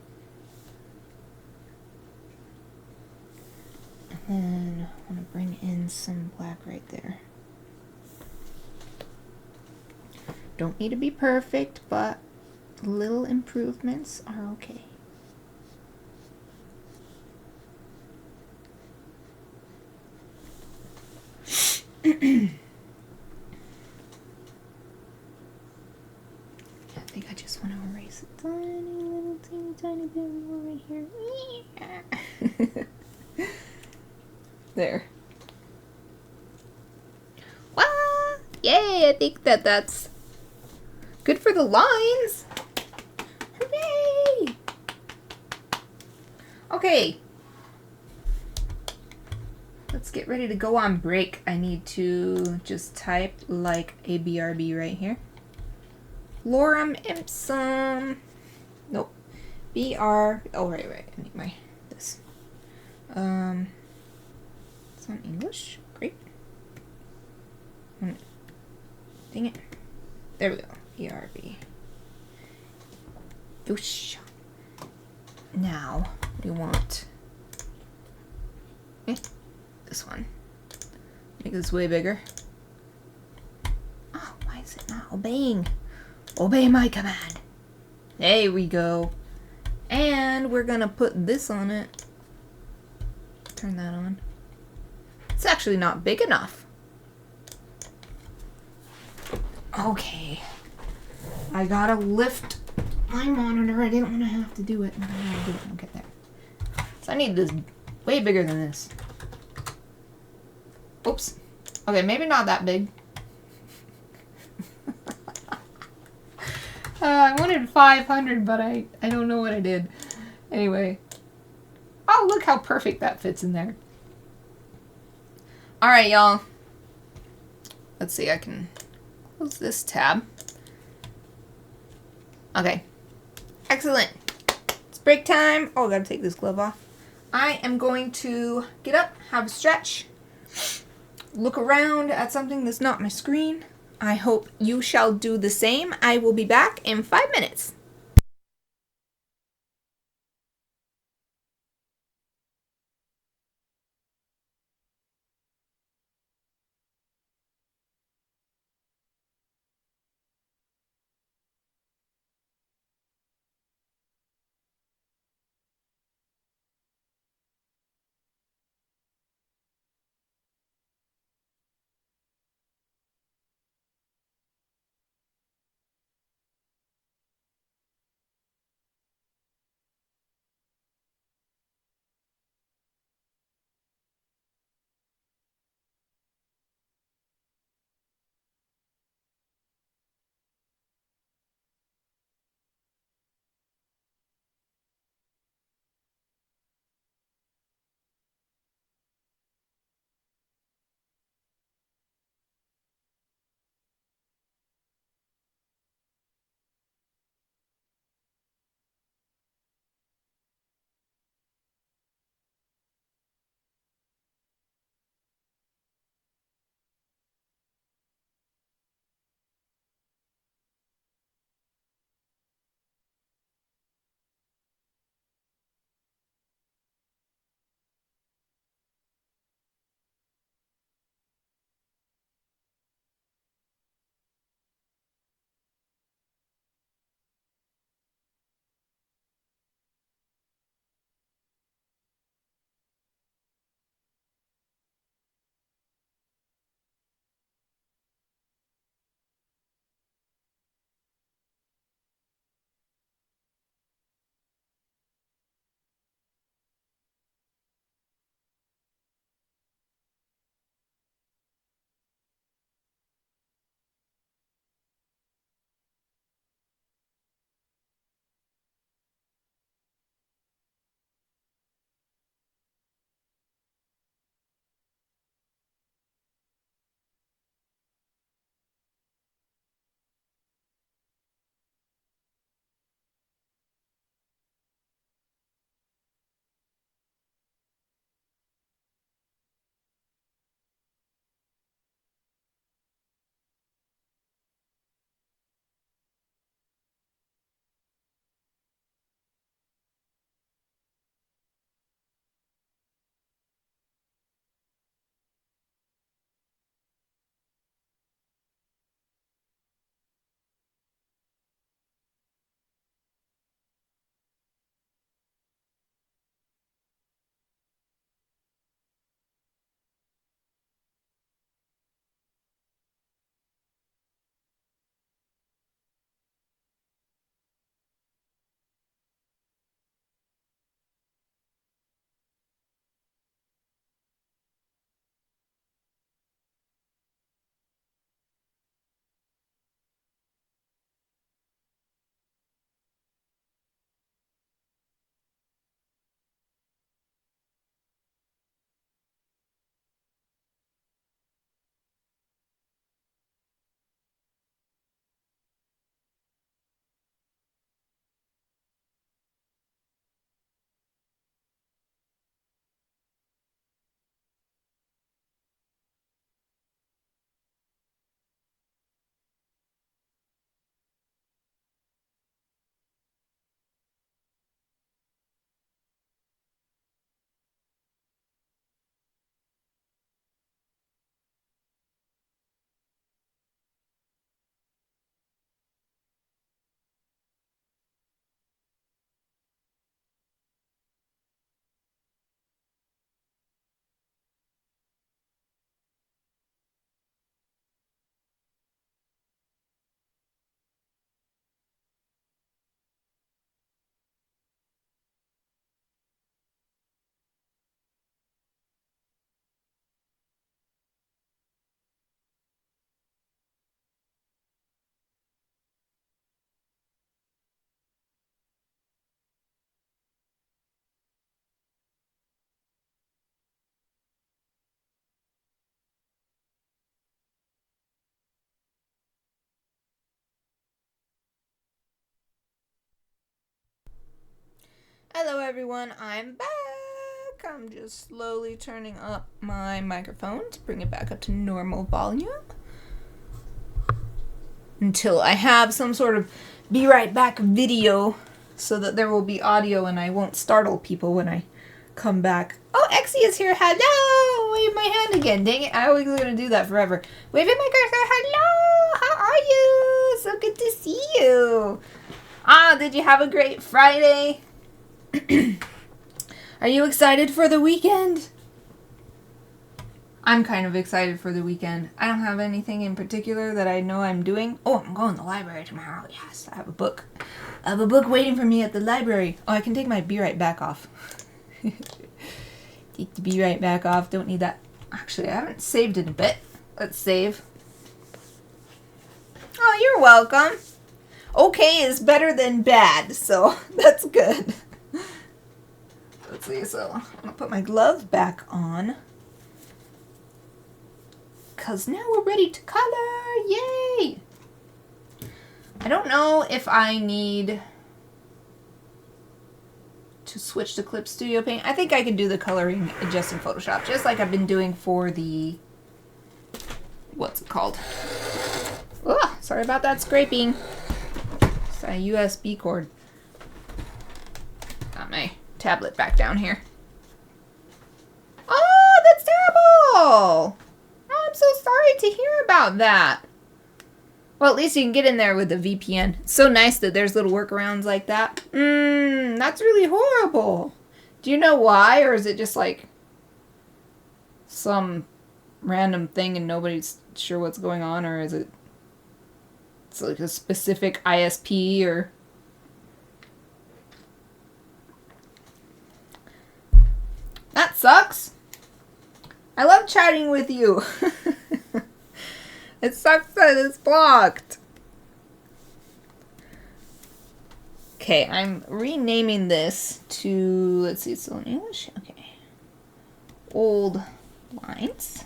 And then I want to bring in some black right there. Don't need to be perfect, but little improvements are okay. I think I just want to erase a tiny bit more right here. Yeah. There. Wow! Yay! I think that's good for the lines. Hooray! Okay. Let's get ready to go on break. I need to just type like a BRB right here. Lorem ipsum. Nope. BR. Oh, right. I need my this. It's on English. Great. Dang it. There we go. BRB. Whoosh. Now we want this one. Make this way bigger. Oh, why is it not obeying? Obey my command. There we go. And we're gonna put this on it. Turn that on. It's actually not big enough. Okay. I gotta lift my monitor. I didn't want to have to do it. Okay, there. So I need this way bigger than this. Oops. Okay, maybe not that big. I wanted 500, but I don't know what I did. Anyway. Oh, look how perfect that fits in there. Alright, y'all. Let's see, I can close this tab. Okay. Excellent. It's break time. Oh, I gotta take this glove off. I am going to get up, have a stretch, look around at something that's not my screen. I hope you shall do the same. I will be back in 5 minutes. Hello everyone, I'm back. I'm just slowly turning up my microphone to bring it back up to normal volume. Until I have some sort of be right back video so that there will be audio and I won't startle people when I come back. Oh, Exie is here. Hello! Wave my hand again. Dang it, I always going to do that forever. Wave at my cursor. Hello! How are you? So good to see you. Did you have a great Friday? Are you excited for the weekend? I'm kind of excited for the weekend. I don't have anything in particular that I know I'm doing. Oh, I'm going to the library tomorrow. Yes, I have a book. I have a book waiting for me at the library. Oh, I can take my be right back off. Take the be right back off. Don't need that. Actually, I haven't saved in a bit. Let's save. Oh, you're welcome. Okay is better than bad, so that's good. Let's see, so I'm going to put my glove back on. Because now we're ready to color. Yay! I don't know if I need to switch to Clip Studio Paint. I think I can do the coloring just in Photoshop, just like I've been doing for the, what's it called? Oh, sorry about that scraping. It's a USB cord. Got my tablet back down here. Oh, that's terrible! Oh, I'm so sorry to hear about that. Well, at least you can get in there with the VPN. It's so nice that there's little workarounds like that. That's really horrible. Do you know why? Or is it just like some random thing and nobody's sure what's going on? Or is it it's like a specific ISP or... That sucks. I love chatting with you. It sucks that it's blocked. Okay, I'm renaming this to, let's see, it's still in English? Okay. Old lines.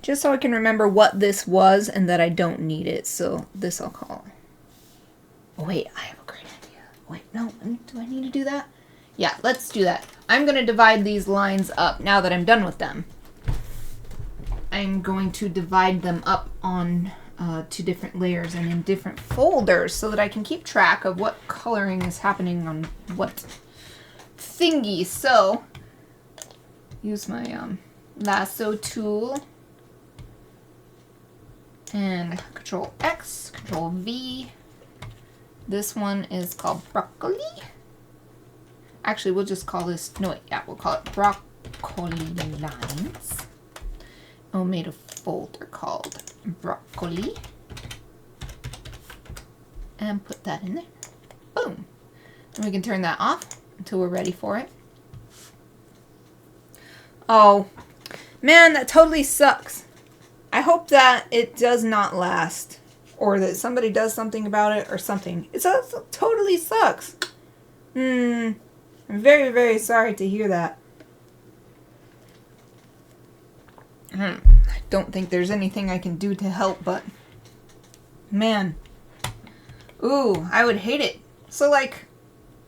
Just so I can remember what this was and that I don't need it. So this I'll call. Oh wait, I have a great idea. Wait, no, do I need to do that? Yeah, let's do that. I'm going to divide these lines up now that I'm done with them. I'm going to divide them up on 2 different layers and in different folders so that I can keep track of what coloring is happening on what thingy. So, use my lasso tool and Control X, Control V. This one is called broccoli. Actually, we'll just call this, no wait, yeah, we'll call it broccoli lines. I made a folder called broccoli. And put that in there. Boom. And we can turn that off until we're ready for it. Oh, man, that totally sucks. I hope that it does not last. Or that somebody does something about it or something. It totally sucks. I'm very, very sorry to hear that. I don't think there's anything I can do to help, but man. Ooh, I would hate it. So like,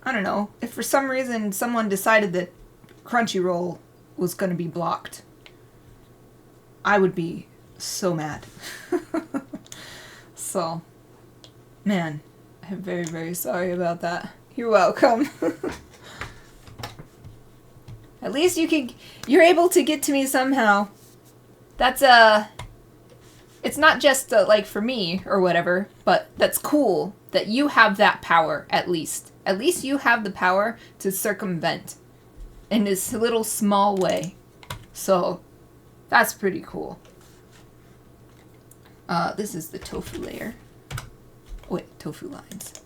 I don't know, if for some reason someone decided that Crunchyroll was going to be blocked, I would be so mad. So, man, I'm very, very sorry about that. You're welcome. At least you're able to get to me somehow. That's it's not just like for me or whatever, but that's cool that you have that power at least. At least you have the power to circumvent in this little small way. So that's pretty cool. This is the tofu layer. Wait, tofu lines.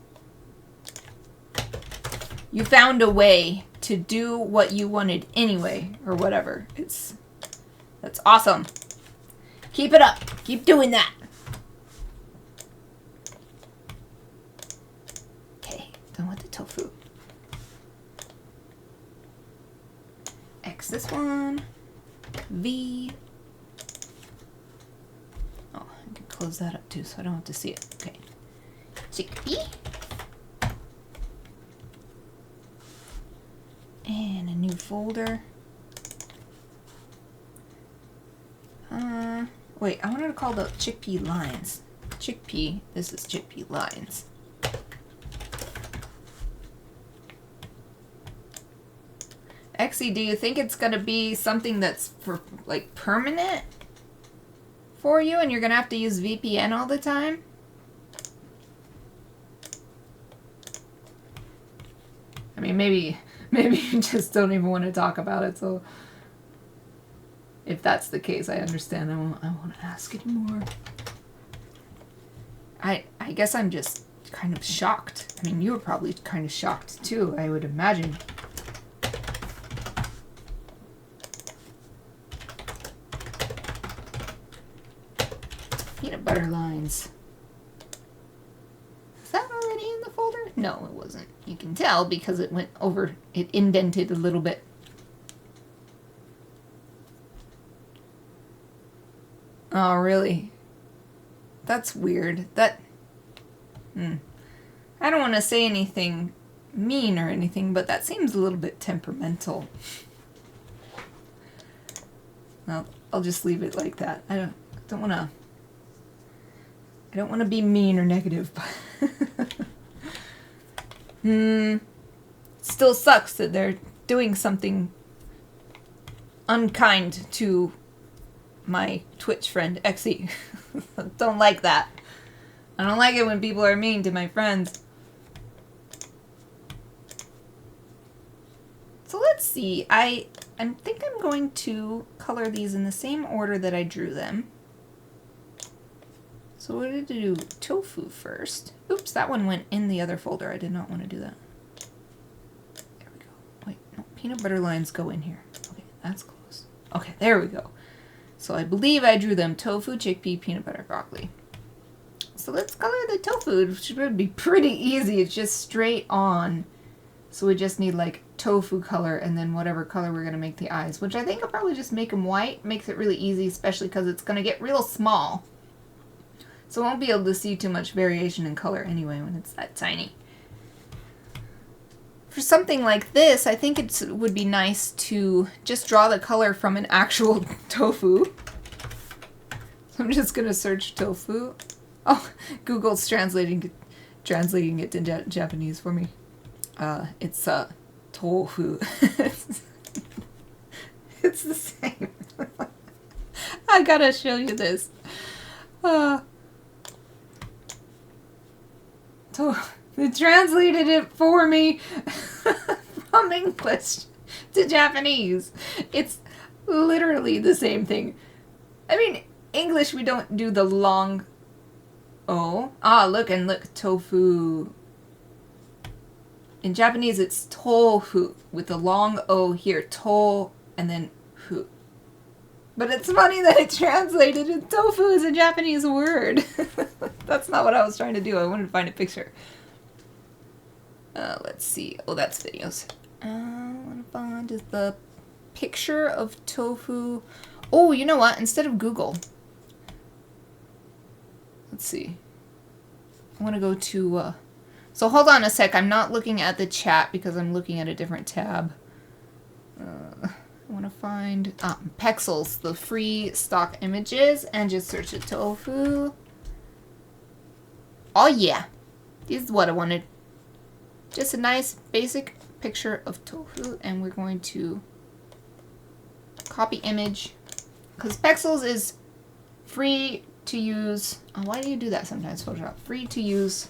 You found a way to do what you wanted anyway, or whatever. That's awesome. Keep it up. Keep doing that. Okay, done with the tofu. X this one. V. Oh, I can close that up too so I don't have to see it. Okay. Chickpea. And a new folder. Wait, I wanted to call the chickpea lines. Chickpea, this is chickpea lines. Exie, do you think it's gonna be something that's for like permanent for you and you're gonna have to use VPN all the time? I mean, maybe you just don't even want to talk about it, so if that's the case, I understand. I won't ask anymore. I guess I'm just kind of shocked. I mean, you were probably kind of shocked too, I would imagine. Peanut butter lines. Is that already in the folder? No, it wasn't. You can tell because it went over, it indented a little bit. Oh, really? That's weird. I don't want to say anything mean or anything, but that seems a little bit temperamental. Well, I'll just leave it like that. I don't want to be mean or negative, but still sucks that they're doing something unkind to my Twitch friend, Exie. Don't like that. I don't like it when people are mean to my friends. So let's see. I think I'm going to color these in the same order that I drew them. So we're going to do tofu first. Oops, that one went in the other folder. I did not want to do that. There we go. Wait, no, peanut butter lines go in here. Okay, that's close. Okay, there we go. So I believe I drew them tofu, chickpea, peanut butter, broccoli. So let's color the tofu, which would be pretty easy. It's just straight on. So we just need like tofu color and then whatever color we're going to make the eyes, which I think I'll probably just make them white. Makes it really easy, especially because it's going to get real small. So I won't be able to see too much variation in color anyway when it's that tiny. For something like this, I think it would be nice to just draw the color from an actual tofu. So I'm just going to search tofu. Oh, Google's translating it to Japanese for me. It's tofu. It's the same. I gotta show you this. They translated it for me from English to Japanese. It's literally the same thing. I mean, English, we don't do the long O. Ah, look, tofu. In Japanese, it's tofu with the long O here. To and then fu. But it's funny that it translated and tofu is a Japanese word. That's not what I was trying to do. I wanted to find a picture. Let's see. Oh, that's videos. I want to find is the picture of tofu. Oh, you know what? Instead of Google. Let's see. I want to go to... So hold on a sec. I'm not looking at the chat because I'm looking at a different tab. I want to find Pexels, the free stock images, and just search it tofu. Oh yeah, this is what I wanted. Just a nice basic picture of tofu, and we're going to copy image because Pexels is free to use. Oh, why do you do that sometimes, Photoshop? Free to use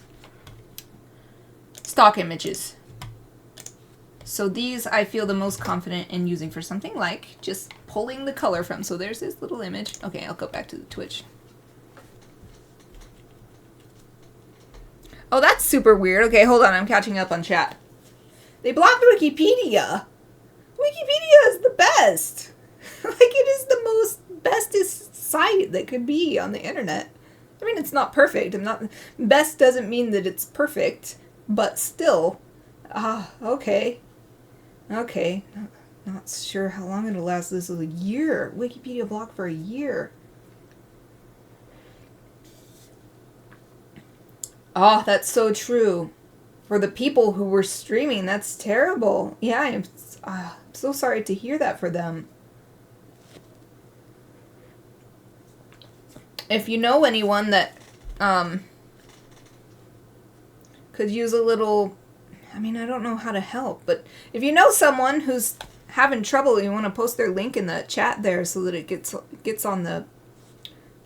stock images. So these I feel the most confident in using for something like just pulling the color from. So there's this little image. Okay, I'll go back to the Twitch. Oh, that's super weird. Okay, hold on. I'm catching up on chat. They blocked Wikipedia. Wikipedia is the best. Like, it is the most bestest site that could be on the internet. I mean, it's not perfect. Best doesn't mean that it's perfect, but still. Okay. Okay. Not sure how long it'll last. This is a year. Wikipedia blocked for a year. Oh, that's so true. for the people who were streaming. That's terrible. Yeah, I'm so sorry to hear that for them. If you know anyone that could use a little, I mean, I don't know how to help, but if you know someone who's having trouble, you want to post their link in the chat there so that it gets on the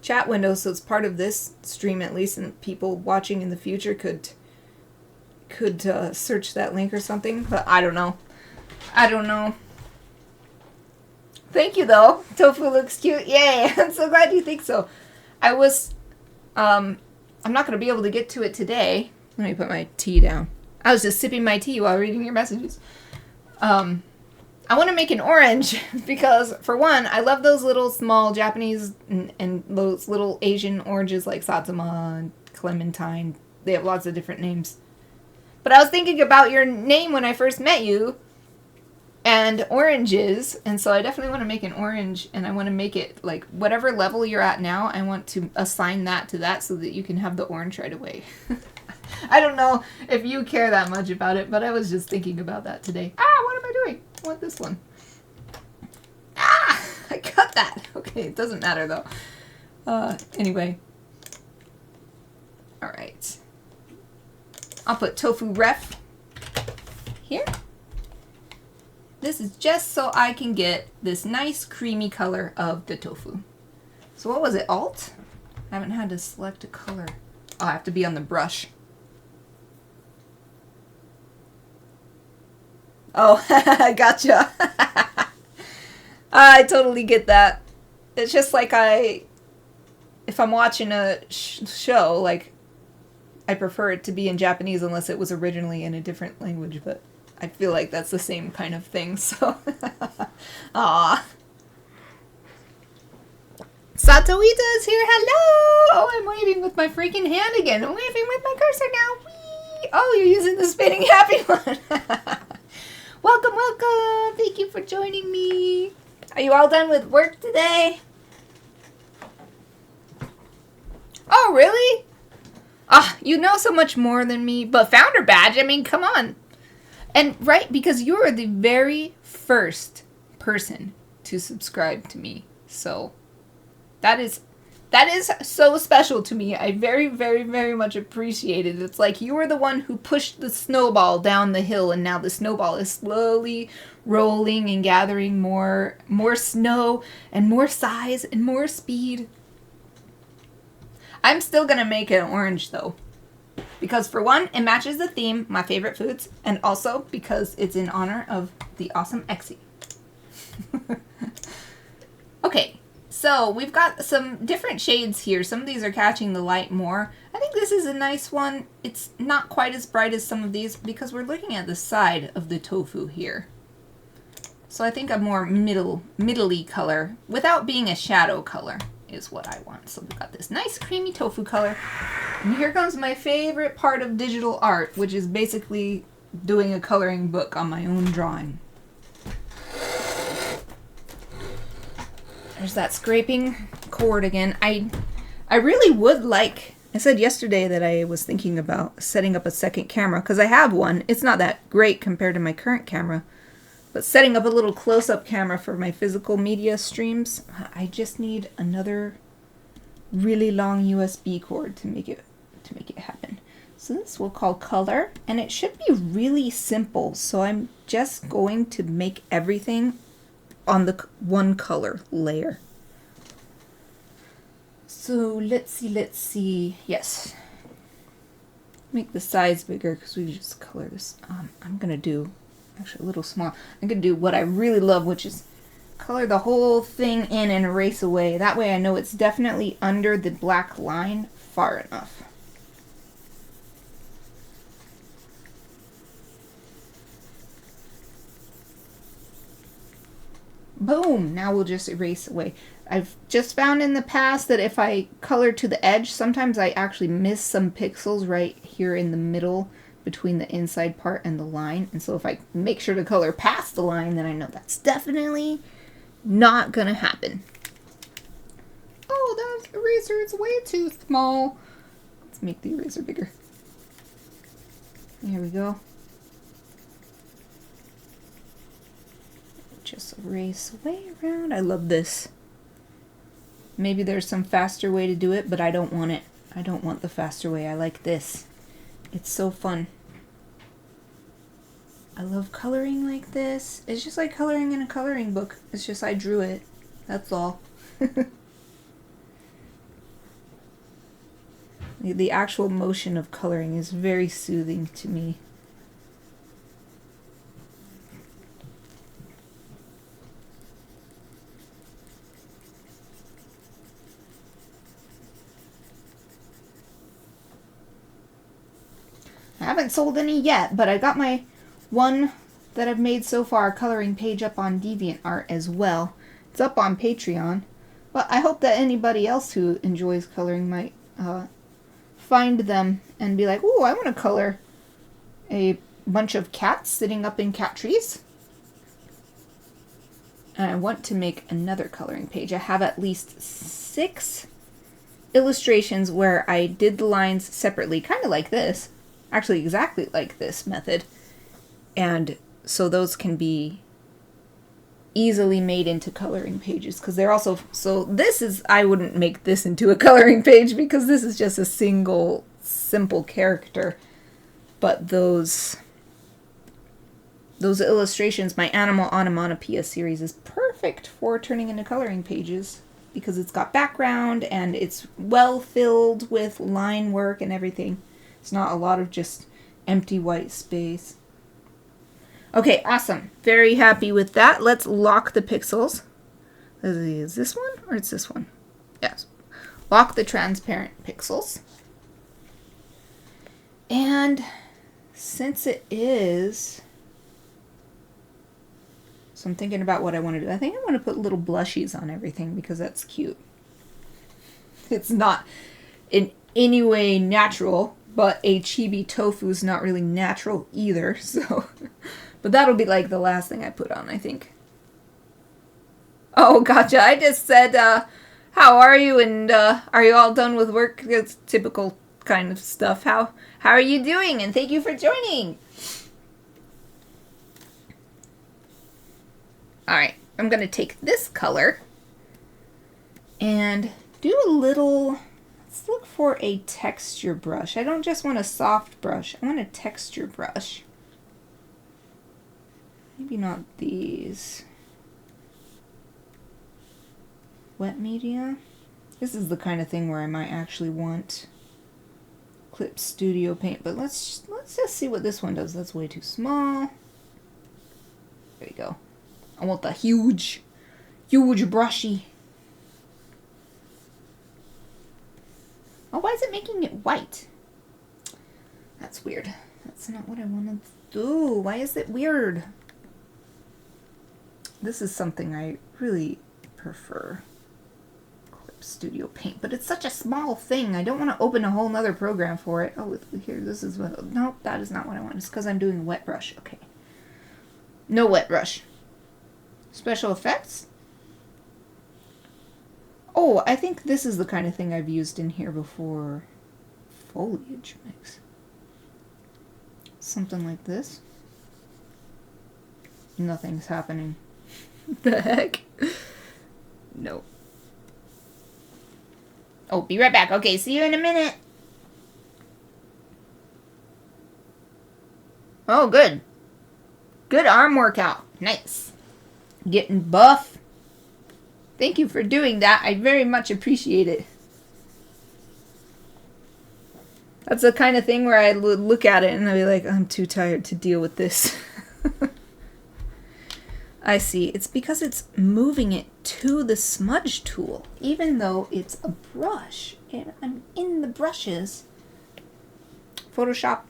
chat window, so it's part of this stream at least, and people watching in the future could search that link or something. But I don't know. Thank you though. Tofu looks cute. Yay! I'm so glad you think so. I was I'm not gonna be able to get to it today. Let me put my tea down. I was just sipping my tea while reading your messages. I want to make an orange because, for one, I love those little small Japanese and those little Asian oranges like Satsuma and Clementine. They have lots of different names. But I was thinking about your name when I first met you and oranges, and so I definitely want to make an orange, and I want to make it like whatever level you're at now, I want to assign that to that so that you can have the orange right away. I don't know if you care that much about it, but I was just thinking about that today. What am I doing? I want this one. I got that. Okay, it doesn't matter though. Anyway. Alright. I'll put tofu ref here. This is just so I can get this nice creamy color of the tofu. So what was it, Alt? I haven't had to select a color. Oh, I have to be on the brush. Oh, gotcha. I totally get that. It's just like if I'm watching a show, like, I prefer it to be in Japanese unless it was originally in a different language, but I feel like that's the same kind of thing, so. Aw. Satoita is here. Hello! I'm waving with my freaking hand again. I'm waving with my cursor now. Whee! Oh, you're using the spinning happy one. Welcome, welcome. Thank you for joining me. Are you all done with work today? Oh, really? You know so much more than me. But founder badge, I mean, come on. And right, because you are the very first person to subscribe to me. So that is so special to me. I very, very, very much appreciate it. It's like you were the one who pushed the snowball down the hill, and now the snowball is slowly rolling and gathering more snow and more size and more speed. I'm still gonna make an orange though. Because for one, it matches the theme, my favorite foods, and also because it's in honor of the awesome Exie. Okay, so we've got some different shades here. Some of these are catching the light more. I think this is a nice one. It's not quite as bright as some of these because we're looking at the side of the tofu here. So I think a more middle-y color without being a shadow color is what I want. So we've got this nice creamy tofu color. And here comes my favorite part of digital art, which is basically doing a coloring book on my own drawing. There's that scraping cord again. I really would like, I said yesterday that I was thinking about setting up a second camera, because I have one. It's not that great compared to my current camera, but setting up a little close-up camera for my physical media streams, I just need another really long USB cord to make it happen. So this we'll call color, and it should be really simple. So I'm just going to make everything on the one color layer. So let's see. Yes. Make the size bigger because we just color this. I'm gonna do actually a little small. I'm gonna do what I really love, which is color the whole thing in and erase away. That way I know it's definitely under the black line far enough. Boom! Now we'll just erase away. I've just found in the past that if I color to the edge, sometimes I actually miss some pixels right here in the middle between the inside part and the line. And so if I make sure to color past the line, then I know that's definitely not gonna happen. Oh, that eraser is way too small. Let's make the eraser bigger. Here we go. Just erase way around. I love this. Maybe there's some faster way to do it, but I don't want it. I don't want the faster way. I like this. It's so fun. I love coloring like this. It's just like coloring in a coloring book. It's just I drew it. That's all. The actual motion of coloring is very soothing to me. I haven't sold any yet, but I got my one that I've made so far coloring page up on DeviantArt as well. It's up on Patreon, but I hope that anybody else who enjoys coloring might find them and be like, "Ooh, I want to color a bunch of cats sitting up in cat trees. And I want to make another coloring page." I have at least 6 illustrations where I did the lines separately, kind of like this. Actually, exactly like this method. And so those can be easily made into coloring pages, because they're also, so this is, I wouldn't make this into a coloring page because this is just a single simple character, but those illustrations, my animal onomatopoeia series, is perfect for turning into coloring pages because it's got background and it's well filled with line work and everything. It's not a lot of just empty white space. Okay, awesome. Very happy with that. Let's lock the pixels. Is this one or it's this one? Yes. Lock the transparent pixels. And since it is... So I'm thinking about what I want to do. I think I want to put little blushies on everything because that's cute. It's not in any way natural, but a chibi tofu is not really natural either, so... But that'll be like the last thing I put on, I think. Oh, gotcha. I just said, how are you? And are you all done with work? It's typical kind of stuff. How are you doing? And thank you for joining. Alright, I'm going to take this color and do a little... Let's look for a texture brush. I don't just want a soft brush. I want a texture brush. Maybe not these. Wet media. This is the kind of thing where I might actually want Clip Studio Paint, but let's just see what this one does. That's way too small. There you go. I want the huge brushy. Oh, why is it making it white? That's weird. That's not what I want to do. Why is it weird? This is something I really prefer. Clip Studio Paint, but it's such a small thing. I don't want to open a whole nother program for it. Oh, here, this is what, nope, that is not what I want. It's because I'm doing a wet brush. Okay. No wet brush. Special effects? Oh, I think this is the kind of thing I've used in here before. Foliage mix. Something like this. Nothing's happening. The heck? No. Oh, be right back. Okay, see you in a minute. Oh, good. Good arm workout. Nice. Getting buff. Thank you for doing that. I very much appreciate it. That's the kind of thing where I would look at it and I'd be like, I'm too tired to deal with this. I see. It's because it's moving it to the smudge tool, even though it's a brush. And I'm in the brushes. Photoshop,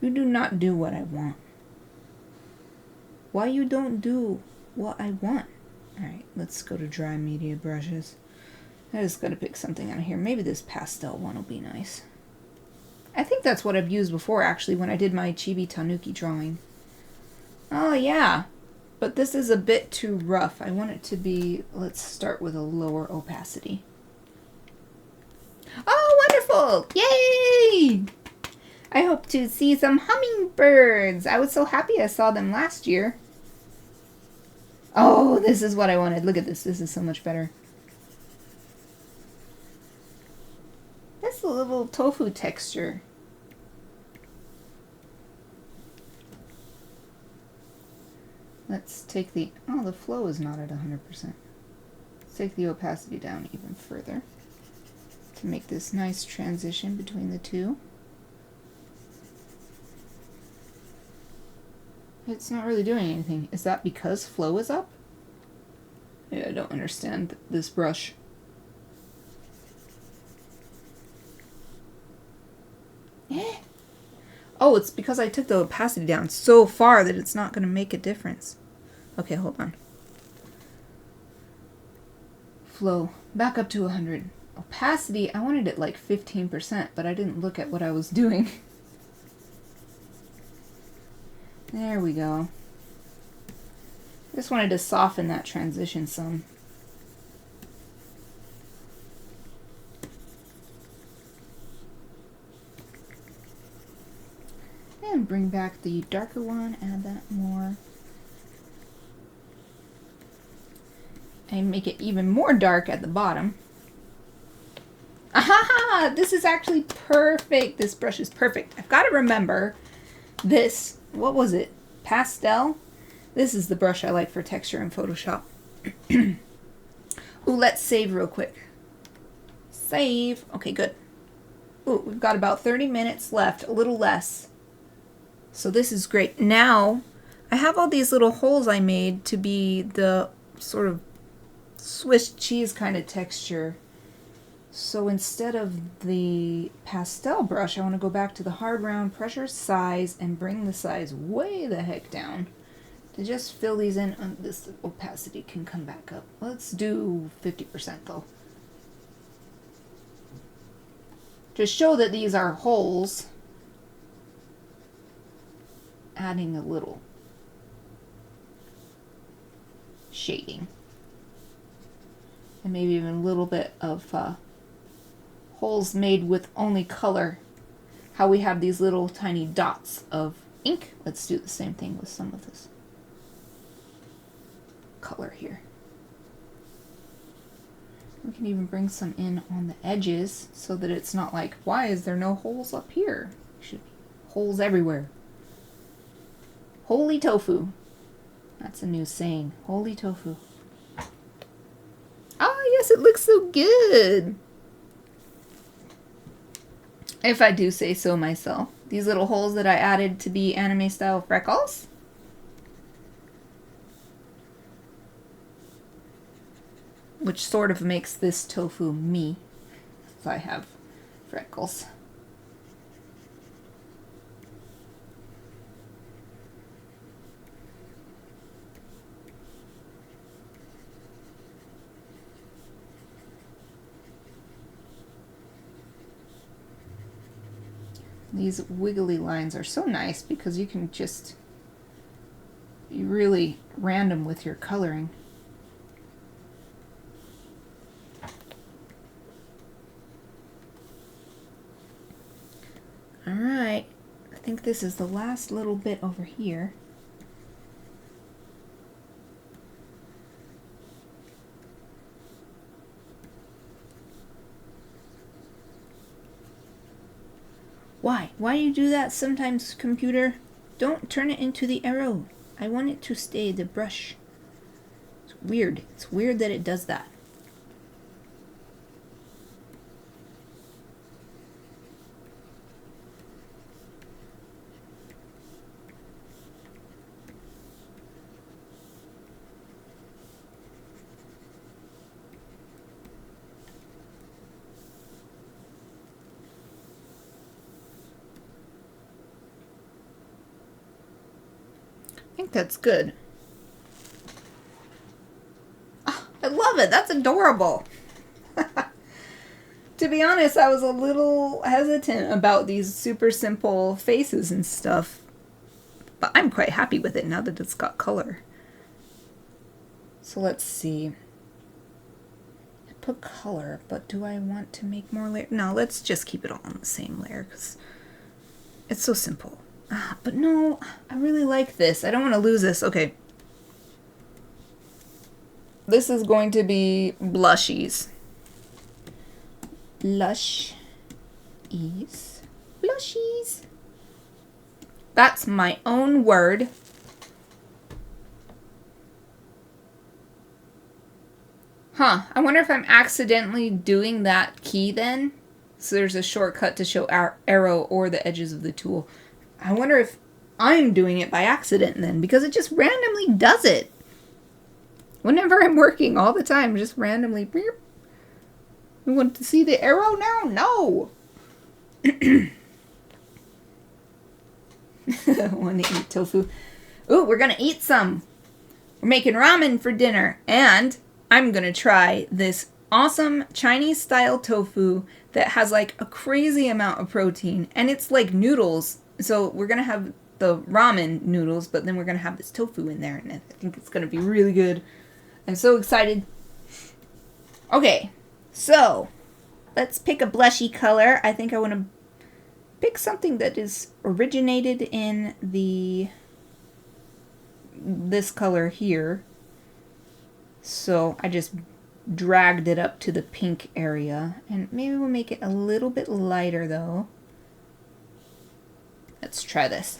you do not do what I want. Why you don't do what I want? Alright, let's go to dry media brushes. I just gotta pick something out of here. Maybe this pastel one will be nice. I think that's what I've used before, actually, when I did my Chibi Tanuki drawing. Oh, yeah. But this is a bit too rough. I want it to be... Let's start with a lower opacity. Oh, wonderful! Yay! I hope to see some hummingbirds. I was so happy I saw them last year. Oh, this is what I wanted. Look at this. This is so much better. That's a little tofu texture. Let's take the... Oh, the flow is not at 100%. Let's take the opacity down even further to make this nice transition between the two. It's not really doing anything. Is that because flow is up? Yeah, I don't understand this brush. Oh, it's because I took the opacity down so far that it's not going to make a difference. Okay, hold on. Flow, back up to 100. Opacity, I wanted it like 15%, but I didn't look at what I was doing. There we go. Just wanted to soften that transition some. And bring back the darker one, add that more. And make it even more dark at the bottom. Aha! This is actually perfect. This brush is perfect. I've got to remember this. What was it? Pastel? This is the brush I like for texture in Photoshop. Ooh, let's save real quick. Save. Okay, good. Ooh, we've got about 30 minutes left, a little less. So this is great. Now, I have all these little holes I made to be the sort of Swiss cheese kind of texture. So instead of the pastel brush, I want to go back to the hard round pressure size and bring the size way the heck down to just fill these in. This opacity can come back up. Let's do 50% though. To show that these are holes, adding a little shading. And maybe even a little bit of holes made with only color. How we have these little tiny dots of ink. Let's do the same thing with some of this color here. We can even bring some in on the edges so that it's not like, why is there no holes up here? Should be holes everywhere. Holy tofu. That's a new saying. Holy tofu. Oh, yes, it looks so good. If I do say so myself. These little holes that I added to be anime style freckles. Which sort of makes this tofu me, if I have freckles. These wiggly lines are so nice because you can just be really random with your coloring. Alright, I think this is the last little bit over here. Why? Why do you do that sometimes, computer? Don't turn it into the arrow. I want it to stay the brush. It's weird. It's weird that it does that. I think that's good. Oh, I love it. That's adorable. To be honest, I was a little hesitant about these super simple faces and stuff. But I'm quite happy with it now that it's got color. So let's see. I put color, but do I want to make more layers? No, let's just keep it all on the same layer because It's so simple. But no, I really like this. I don't want to lose this. Okay. This is going to be blushies. Blushies. Blushies. That's my own word. Huh. I wonder if I'm accidentally doing that key then. So there's a shortcut to show our arrow or the edges of the tool. I wonder if I'm doing it by accident then, because it just randomly does it. Whenever I'm working all the time, just randomly. Beep. You want to see the arrow now? No. Want to eat tofu? Ooh, we're going to eat some. We're making ramen for dinner. And I'm going to try this awesome Chinese style tofu that has like a crazy amount of protein. And it's like noodles. So we're going to have the ramen noodles, but then we're going to have this tofu in there. And I think it's going to be really good. I'm so excited. Okay, so let's pick a blushy color. I think I want to pick something that is originated in this color here. So I just dragged it up to the pink area. And maybe we'll make it a little bit lighter though. Let's try this.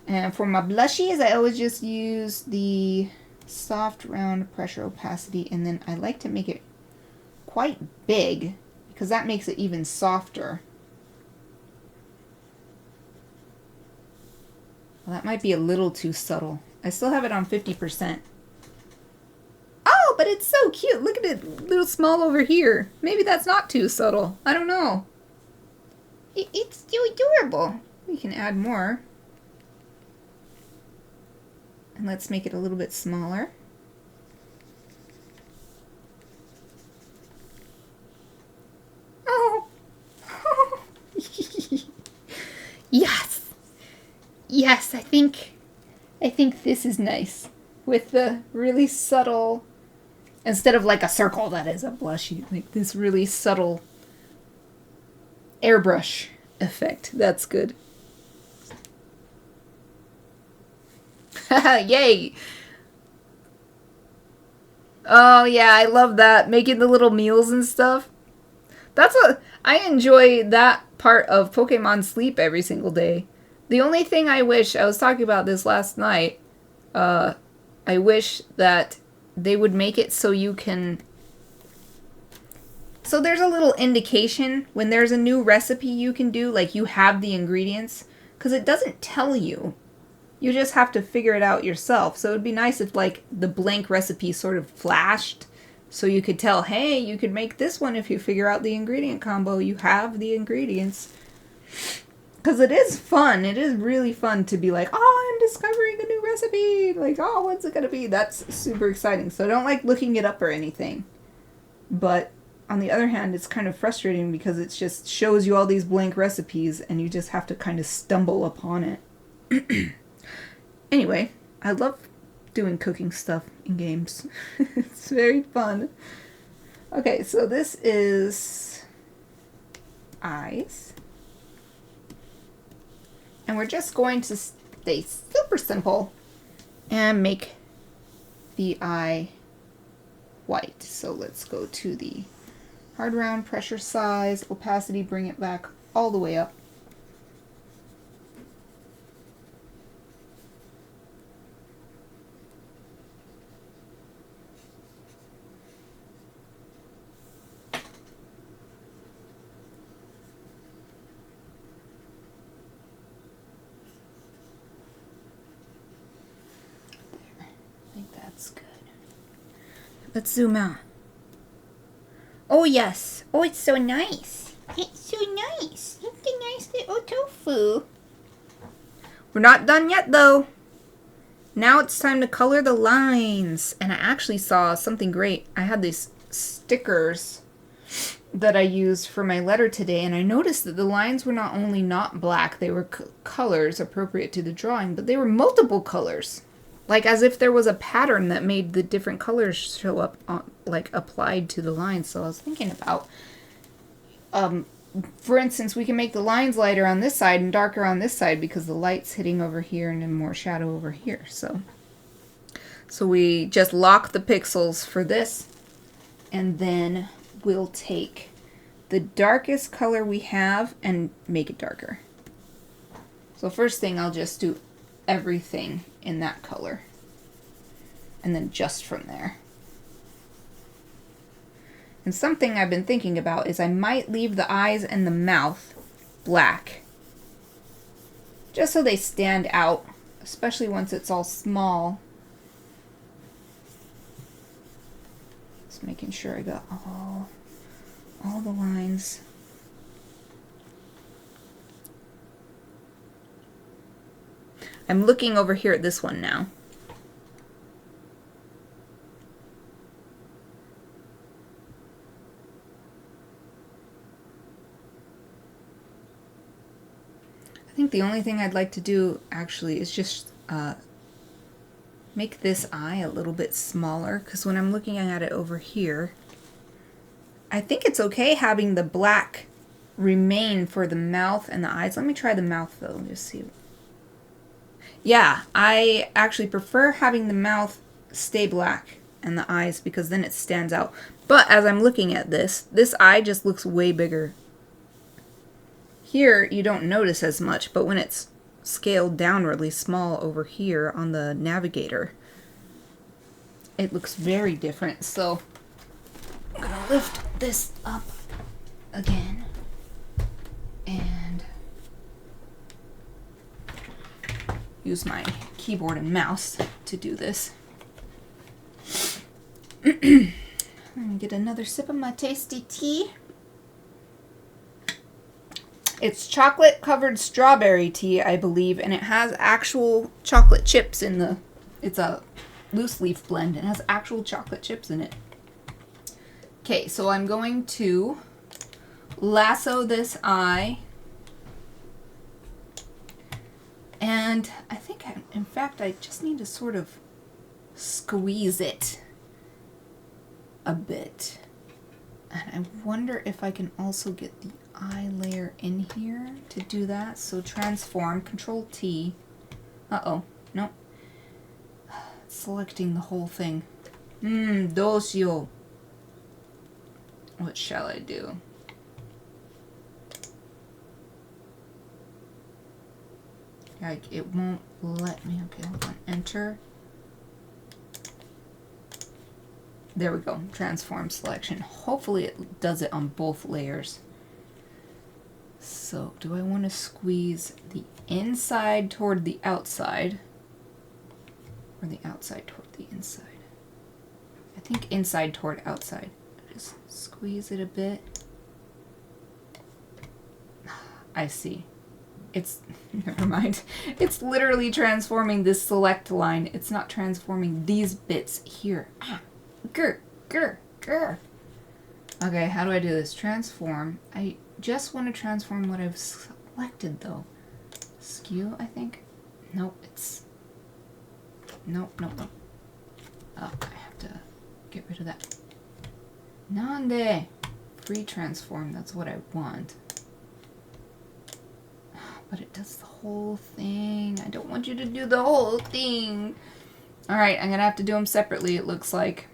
And for my blushies, I always just use the soft round pressure opacity, and then I like to make it quite big because that makes it even softer. Well, that might be a little too subtle. I still have it on 50%. Oh, but it's so cute. Look at it, a little small over here. Maybe that's not too subtle. I don't know. It's still adorable. We can add more. And let's make it a little bit smaller. Oh. Yes. Yes, I think this is nice. With the really subtle, instead of like a circle that is a blushy, like this really subtle airbrush effect. That's good. Yay! Oh yeah, I love that. Making the little meals and stuff. I enjoy that part of Pokemon Sleep every single day. The only thing I wish, I was talking about this last night, I wish that they would make it so you can... So there's a little indication when there's a new recipe you can do, like you have the ingredients, because it doesn't tell you. You just have to figure it out yourself. So it would be nice if like the blank recipe sort of flashed so you could tell, hey, you could make this one if you figure out the ingredient combo. You have the ingredients. Because it is fun. It is really fun to be like, oh, I'm discovering a new recipe. Like, oh, what's it going to be? That's super exciting. So I don't like looking it up or anything. But on the other hand, it's kind of frustrating because it just shows you all these blank recipes and you just have to kind of stumble upon it. Anyway, I love doing cooking stuff in games. It's very fun. Okay, so this is eyes. And we're just going to stay super simple and make the eye white. So let's go to the hard round pressure size, opacity, bring it back all the way up. Let's zoom out. Oh, yes. Oh, it's so nice. It's so nice. It's a nice little tofu. We're not done yet, though. Now it's time to color the lines. And I actually saw something great. I had these stickers that I used for my letter today, and I noticed that the lines were not only not black, they were colors appropriate to the drawing, but they were multiple colors. Like as if there was a pattern that made the different colors show up, like applied to the lines. So I was thinking about for instance, we can make the lines lighter on this side and darker on this side because the light's hitting over here and then more shadow over here. So we just lock the pixels for this, and then we'll take the darkest color we have and make it darker. So first thing, I'll just do everything in that color, and then just from there. And something I've been thinking about is I might leave the eyes and the mouth black, just so they stand out, especially once it's all small. Just making sure I got all the lines. I'm looking over here at this one now. I think the only thing I'd like to do actually is just make this eye a little bit smaller, because when I'm looking at it over here, I think it's okay having the black remain for the mouth and the eyes. Let me try the mouth though, just see. Yeah, I actually prefer having the mouth stay black and the eyes, because then it stands out. But as I'm looking at this eye just looks way bigger. Here, you don't notice as much, but when it's scaled down really small over here on the navigator, it looks very different. So I'm gonna lift this up again and use my keyboard and mouse to do this. Let me get another sip of my tasty tea. It's chocolate covered strawberry tea, I believe, and it has actual chocolate chips in the, it's a loose leaf blend. It has actual chocolate chips in it. Okay, so I'm going to lasso this eye, and I think, in fact, I just need to sort of squeeze it a bit. And I wonder if I can also get the eye layer in here to do that. So transform, Control T. Uh-oh, no. Selecting the whole thing. Dosio. What shall I do? Like, it won't let me. Okay, hold on. Enter. There we go. Transform selection. Hopefully it does it on both layers. So, do I want to squeeze the inside toward the outside, or the outside toward the inside? I think inside toward outside. Just squeeze it a bit. I see. It's, never mind. It's literally transforming this select line. It's not transforming these bits here. Grr, grr, grr. Okay, how do I do this? Transform. I just want to transform what I've selected though. Skew, I think? Nope, it's... Nope. Oh, I have to get rid of that. Nande! Free transform, that's what I want. But it does the whole thing. I don't want you to do the whole thing. Alright, I'm gonna have to do them separately, it looks like.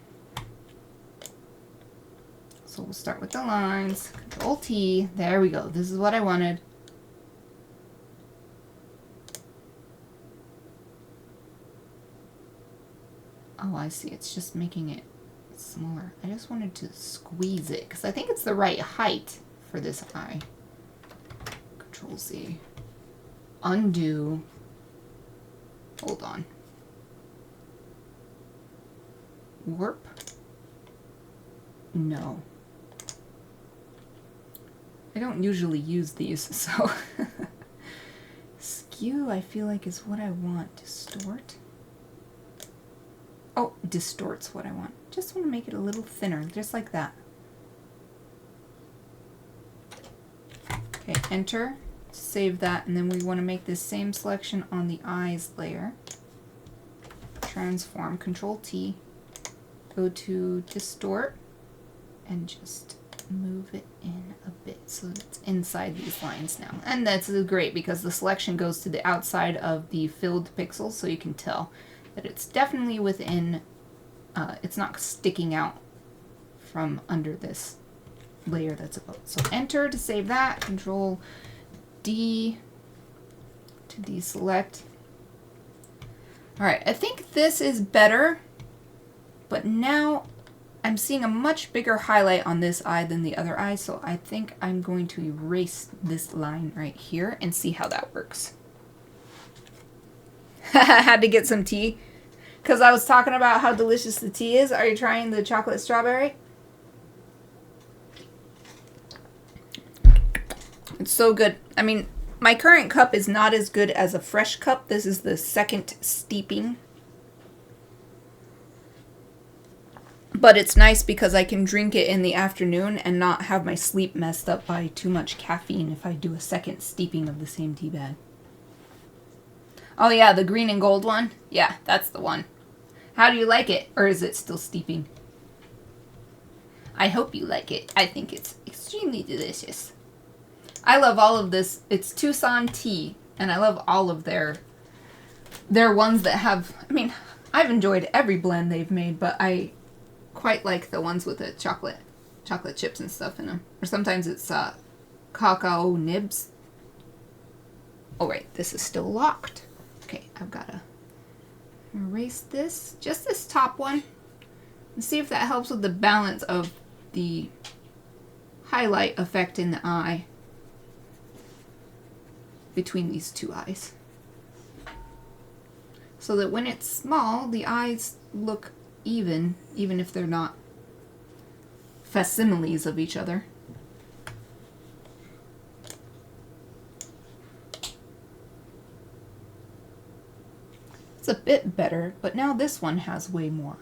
So we'll start with the lines. Control T. There we go. This is what I wanted. Oh, I see. It's just making it smaller. I just wanted to squeeze it because I think it's the right height for this eye. Control Z. Undo. Hold on. Warp. No. I don't usually use these, so... Skew, I feel like, is what I want. Distort. Oh, distort's what I want. Just want to make it a little thinner, just like that. Okay, enter. Save that, and then we want to make this same selection on the eyes layer. Transform, Control T. Go to distort, and just move it in a bit so that it's inside these lines now. And that's great because the selection goes to the outside of the filled pixels, so you can tell that it's definitely within, it's not sticking out from under this layer that's above. So enter to save that, Control D to deselect. Alright, I think this is better, but now I'm seeing a much bigger highlight on this eye than the other eye, so I think I'm going to erase this line right here and see how that works. I had to get some tea because I was talking about how delicious the tea is. Are you trying the chocolate strawberry? It's so good. I mean, my current cup is not as good as a fresh cup. This is the second steeping. But it's nice because I can drink it in the afternoon and not have my sleep messed up by too much caffeine if I do a second steeping of the same tea bag. Oh yeah, the green and gold one? Yeah, that's the one. How do you like it? Or is it still steeping? I hope you like it. I think it's extremely delicious. I love all of this. It's Tucson tea, and I love all of their ones that have, I mean, I've enjoyed every blend they've made, but I quite like the ones with the chocolate chips and stuff in them. Or sometimes it's cacao nibs. Oh right, this is still locked. Okay, I've got to erase this, just this top one, and see if that helps with the balance of the highlight effect in the eye between these two eyes. So that when it's small, the eyes look even if they're not facsimiles of each other. It's a bit better, but now this one has way more.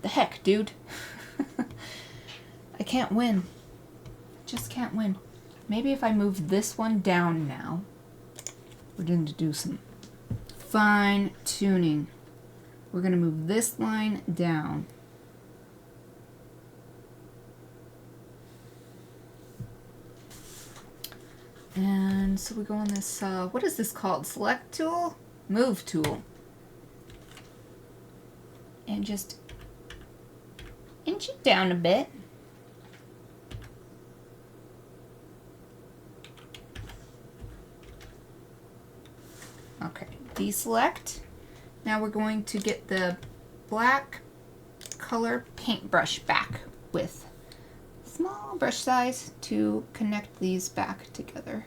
The heck, dude? I can't win. Just can't win. Maybe if I move this one down now, we're going to do some fine tuning. We're going to move this line down. And so we go on this, what is this called? Select tool? Move tool. And just inch it down a bit. Okay, deselect. Now we're going to get the black color paintbrush back with small brush size to connect these back together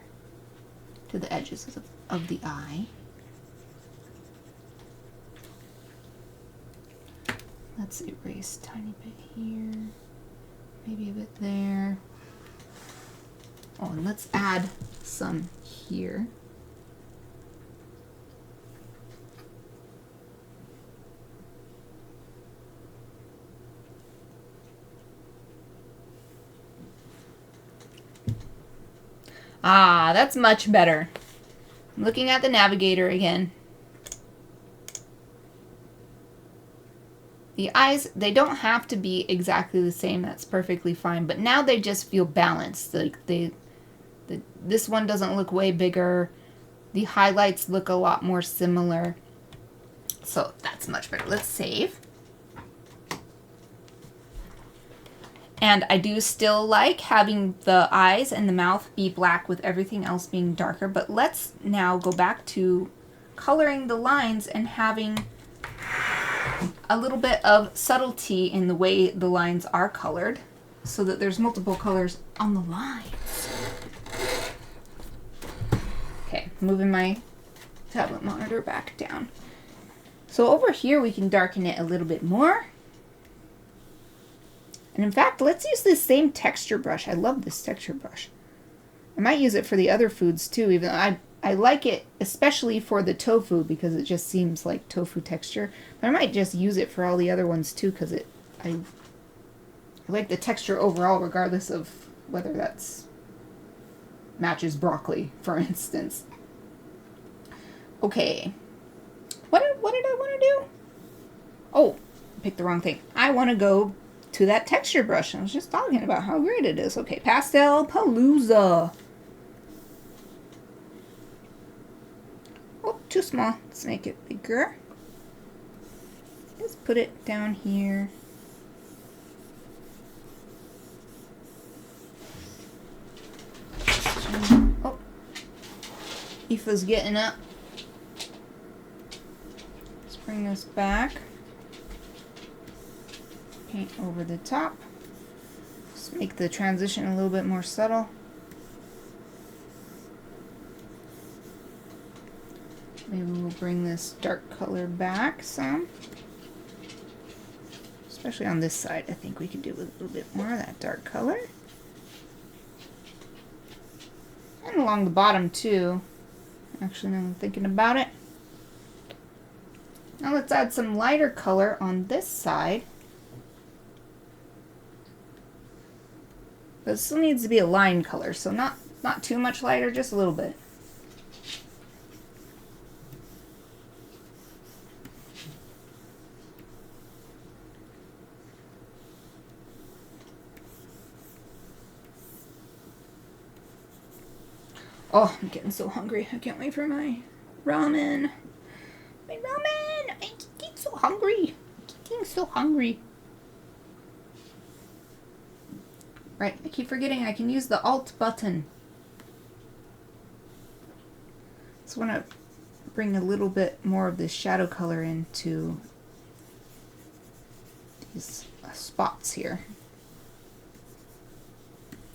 to the edges of the eye. Let's erase a tiny bit here, maybe a bit there. Oh, and let's add some here. Ah, that's much better. I'm looking at the navigator again. The eyes, they don't have to be exactly the same. That's perfectly fine. But now they just feel balanced. Like this one doesn't look way bigger. The highlights look a lot more similar. So that's much better. Let's save. And I do still like having the eyes and the mouth be black with everything else being darker. But let's now go back to coloring the lines and having a little bit of subtlety in the way the lines are colored so that there's multiple colors on the lines. Okay, moving my tablet monitor back down. So over here we can darken it a little bit more. And in fact, let's use this same texture brush. I love this texture brush. I might use it for the other foods too, even though I like it especially for the tofu because it just seems like tofu texture. But I might just use it for all the other ones too because I like the texture overall regardless of whether that's matches broccoli, for instance. Okay. What did I want to do? Oh, I picked the wrong thing. I want to go to that texture brush. I was just talking about how great it is. Okay, Pastel Palooza. Oh, too small. Let's make it bigger. Just put it down here. Oh, Aoife's getting up. Let's bring this back. Paint over the top. Just make the transition a little bit more subtle. Maybe we'll bring this dark color back some. Especially on this side, I think we can do with a little bit more of that dark color. And along the bottom too. Actually, now I'm thinking about it. Now let's add some lighter color on this side. But it still needs to be a line color, so not too much lighter, just a little bit. Oh, I'm getting so hungry. I can't wait for my ramen. My ramen! I get so hungry. I'm getting so hungry. Right, I keep forgetting I can use the Alt button. Just want to bring a little bit more of this shadow color into these spots here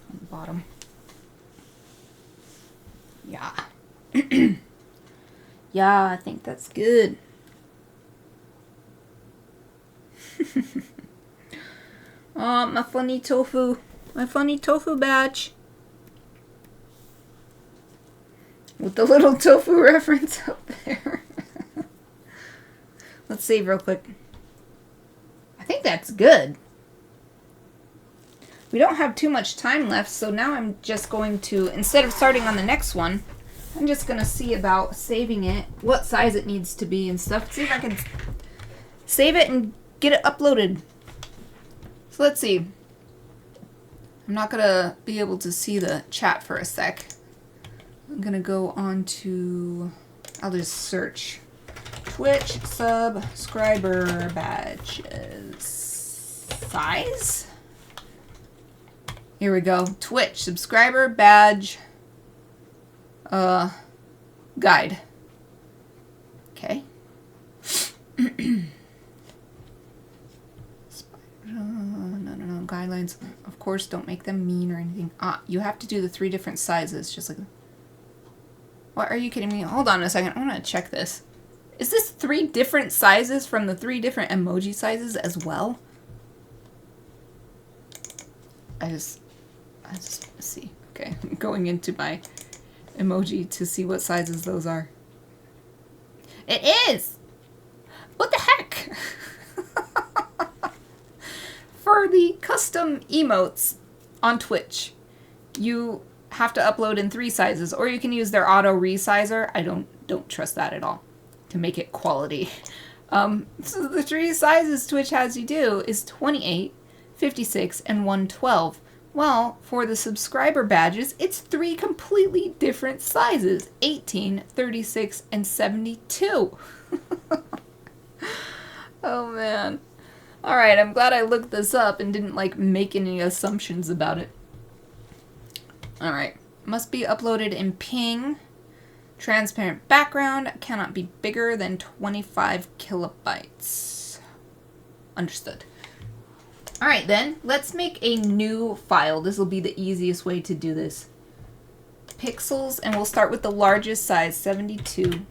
on the bottom. Yeah. Yeah, I think that's good. Oh, my funny tofu. My funny tofu badge. With the little tofu reference up there. Let's save real quick. I think that's good. We don't have too much time left, so now I'm just going to, instead of starting on the next one, I'm just going to see about saving it, what size it needs to be and stuff. See if I can save it and get it uploaded. So let's see. I'm not going to be able to see the chat for a sec. I'm going to go on to, I'll just search Twitch subscriber badges size. Here we go. Twitch subscriber badge guide. Okay. No. Guidelines. Of course, don't make them mean or anything. You have to do the 3 different sizes, just like... What, are you kidding me? Hold on a second. I want to check this. Is this 3 different sizes from the 3 different emoji sizes as well? I just see. Okay, I'm going into my emoji to see what sizes those are. It is! What the heck? For the custom emotes on Twitch, you have to upload in 3 sizes, or you can use their auto resizer. I don't trust that at all to make it quality. So the 3 sizes Twitch has you do is 28, 56, and 112. Well, for the subscriber badges, it's 3 completely different sizes, 18, 36, and 72. Oh, man. All right, I'm glad I looked this up and didn't, make any assumptions about it. All right. Must be uploaded in ping. Transparent background. Cannot be bigger than 25 kilobytes. Understood. All right, then. Let's make a new file. This will be the easiest way to do this. Pixels, and we'll start with the largest size, 72.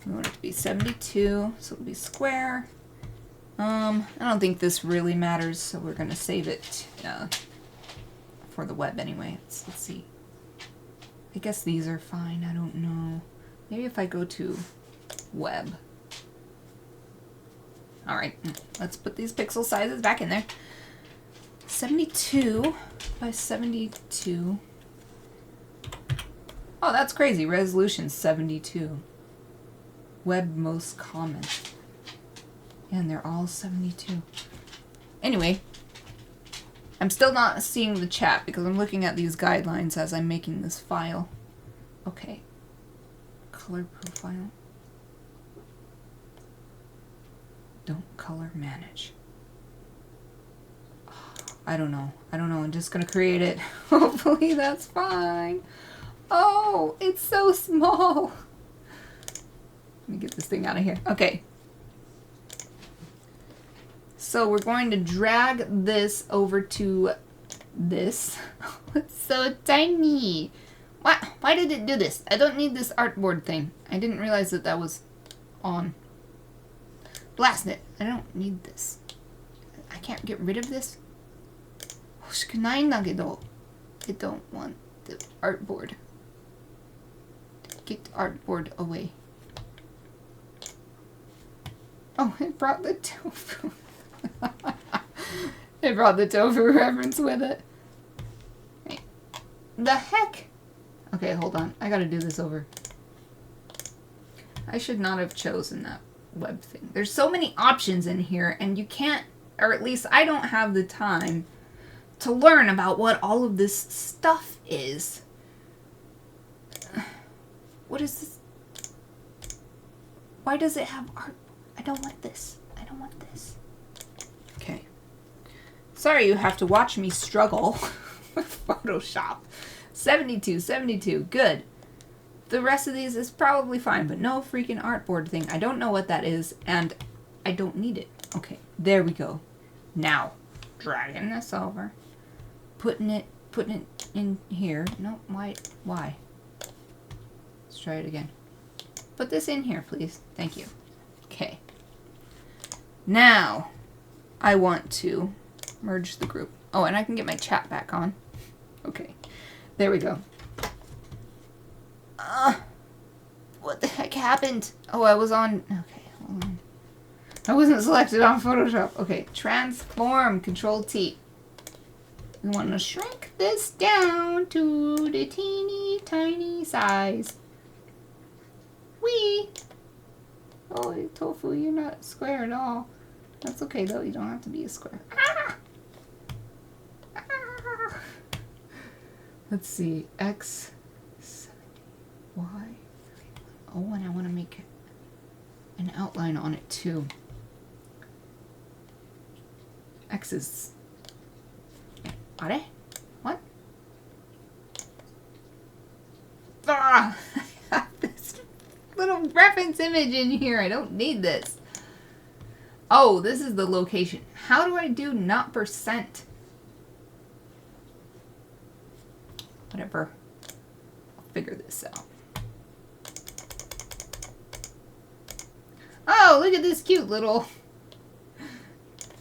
We want it to be 72, so it'll be square. I don't think this really matters, so we're going to save it for the web anyway. Let's see. I guess these are fine. I don't know. Maybe if I go to web. All right, let's put these pixel sizes back in there. 72 by 72. Oh, that's crazy. Resolution 72. Web most common. And they're all 72. Anyway, I'm still not seeing the chat because I'm looking at these guidelines as I'm making this file. Okay. Color profile. Don't color manage. I don't know. I'm just gonna create it. Hopefully that's fine. Oh, it's so small. Let me get this thing out of here. Okay. So we're going to drag this over to this. It's so tiny. Why did it do this? I don't need this artboard thing. I didn't realize that that was on. Blast it. I don't need this. I can't get rid of this. 欲しくないんだけど. I don't want the artboard. Get the artboard away. Oh, it brought the tofu. It brought the tofu reference with it. Hey, the heck? Okay, hold on. I gotta do this over. I should not have chosen that web thing. There's so many options in here, and you can't, or at least I don't have the time to learn about what all of this stuff is. What is this? Why does it have art? I don't want this. I don't want this. Okay. Sorry you have to watch me struggle with Photoshop. 72, 72. Good. The rest of these is probably fine, but no freaking artboard thing. I don't know what that is, and I don't need it. Okay, there we go. Now, dragging this over. Putting it in here. No, why? Let's try it again. Put this in here, please. Thank you. Okay. Now, I want to merge the group. Oh, and I can get my chat back on. Okay. There we go. What the heck happened? Oh, I was on... Okay, hold on. I wasn't selected on Photoshop. Okay, transform. Control T. We want to shrink this down to the teeny tiny size. Whee! Oh, tofu, you're not square at all. That's okay, though. You don't have to be a square. Ah! Ah! Let's see. X, 70, Y, 31. Oh, and I want to make an outline on it, too. X is... What? Ah! I have this little reference image in here. I don't need this. Oh, this is the location. How do I do not percent? Whatever. I'll figure this out. Oh, look at this cute little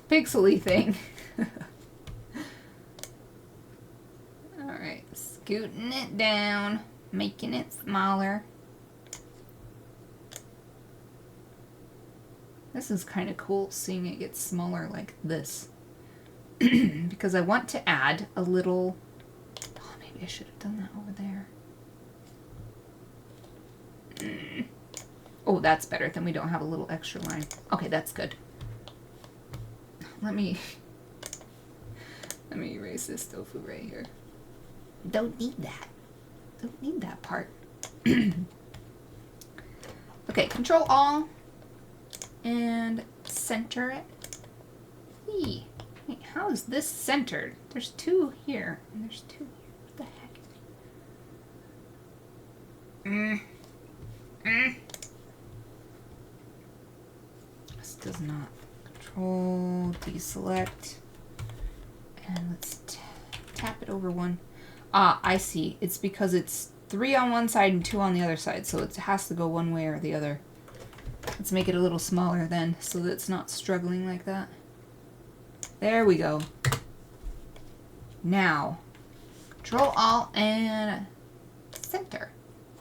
pixely thing. Alright, scooting it down, making it smaller. This is kind of cool, seeing it get smaller like this. Because I want to add a little... Oh, maybe I should have done that over there. Oh, that's better. Then we don't have a little extra line. Okay, that's good. Let me erase this tofu right here. Don't need that. Don't need that part. Okay, Control All and center it. Wait, how is this centered? There's two here and there's two here. What the heck? This does not. Control, deselect, and let's tap it over one. Ah, I see. It's because it's 3 on one side and 2 on the other side, so it has to go one way or the other. Let's make it a little smaller then, so that it's not struggling like that. There we go. Now, Control Alt and center.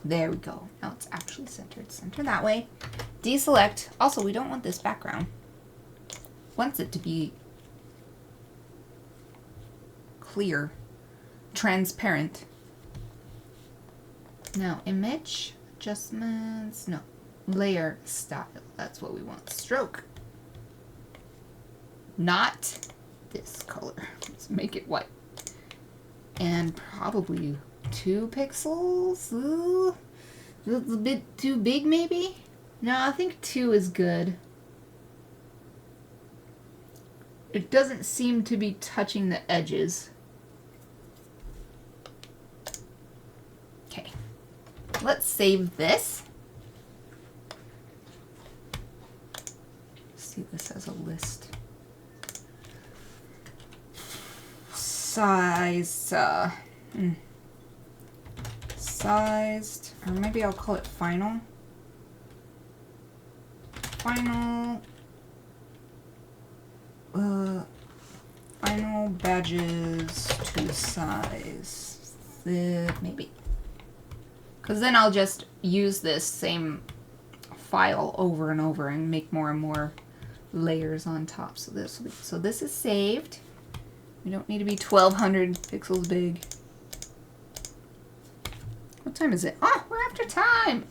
There we go. Now it's actually centered. Center that way. Deselect. Also, we don't want this background. Wants it to be clear, transparent. Now, image, adjustments, no, layer style. That's what we want. Stroke. Not Let's make it white. And probably 2 pixels. Ooh, a little bit too big, maybe? No, I think 2 is good. It doesn't seem to be touching the edges. Okay. Let's save this. See this as a list. Sized, or maybe I'll call it final. Final badges to size, maybe. Because then I'll just use this same file over and over and make more and more layers on top. So this is saved. We don't need to be 1200 pixels big. What time is it? Oh, we're after time.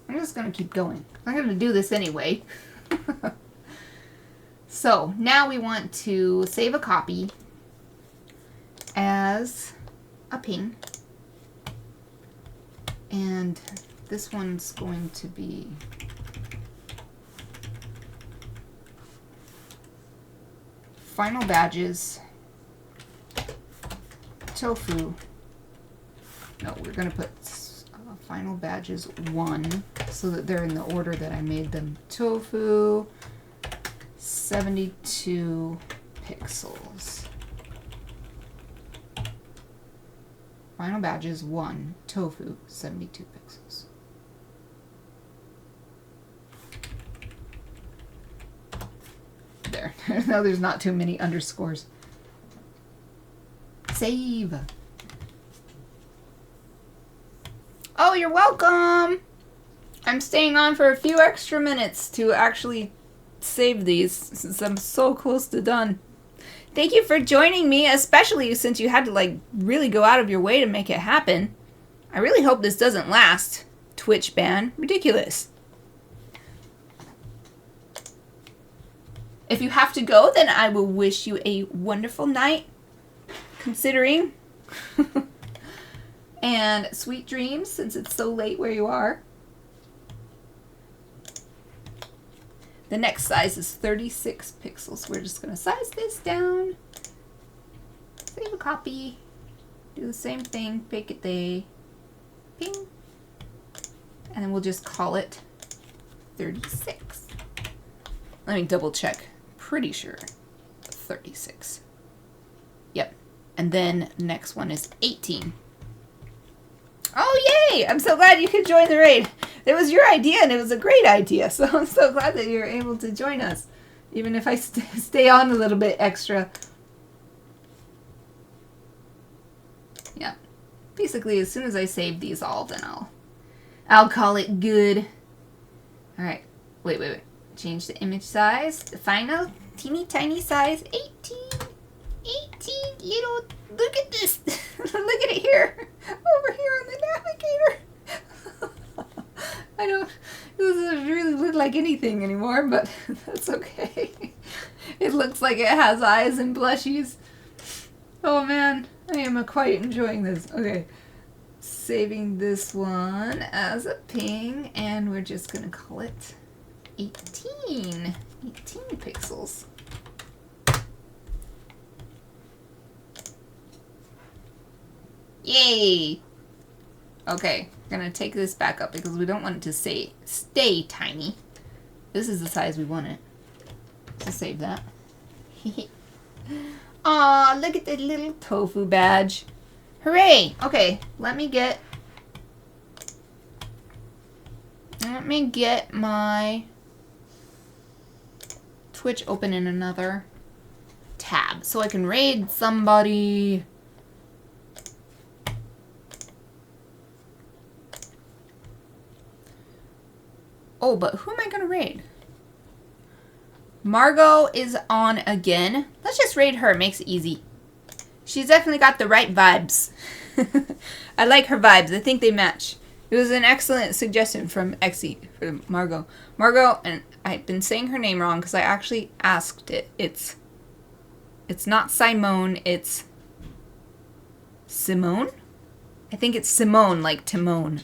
I'm just going to keep going. I'm going to do this anyway. So now we want to save a copy as a ping. And this one's going to be final badges, tofu. No, we're going to put final badges 1 so that they're in the order that I made them. Tofu, 72 pixels. Final badges 1, tofu, 72 pixels. There. Now there's not too many underscores. Save. Oh, you're welcome. I'm staying on for a few extra minutes to actually save these since I'm so close to done. Thank you for joining me, especially since you had to like really go out of your way to make it happen. I really hope this doesn't last. Twitch ban. Ridiculous. If you have to go, then I will wish you a wonderful night, considering. And sweet dreams, since it's so late where you are. The next size is 36 pixels. We're just going to size this down. Save a copy. Do the same thing. Pick it day. Ping. And then we'll just call it 36. Let me double check. Pretty sure 36. Yep. And then the next one is 18. Oh, yay! I'm so glad you could join the raid. It was your idea, and it was a great idea. So I'm so glad that you're able to join us, even if I stay on a little bit extra. Yeah. Basically, as soon as I save these all, then I'll call it good. All right. Wait. Change the image size. The final teeny tiny size. 18 little. Look at this. Look at it here. Over here on the navigator. I don't. This doesn't really look like anything anymore, but that's okay. It looks like it has eyes and blushies. Oh man, I am quite enjoying this. Okay. Saving this one as a ping, and we're just gonna call it 18 pixels. Yay! Okay, we're gonna take this back up because we don't want it to stay tiny. This is the size we want it. So save that. Aw, look at the little tofu badge. Hooray! Okay, let me get my Twitch open in another tab so I can raid somebody. Oh, but who am I going to raid? Margot is on again. Let's just raid her. Makes it easy. She's definitely got the right vibes. I like her vibes. I think they match. It was an excellent suggestion from Exie for Margot. Margot, and I've been saying her name wrong because I actually asked it. It's It's not Simone, it's Simone? I think it's Simone, like Timon.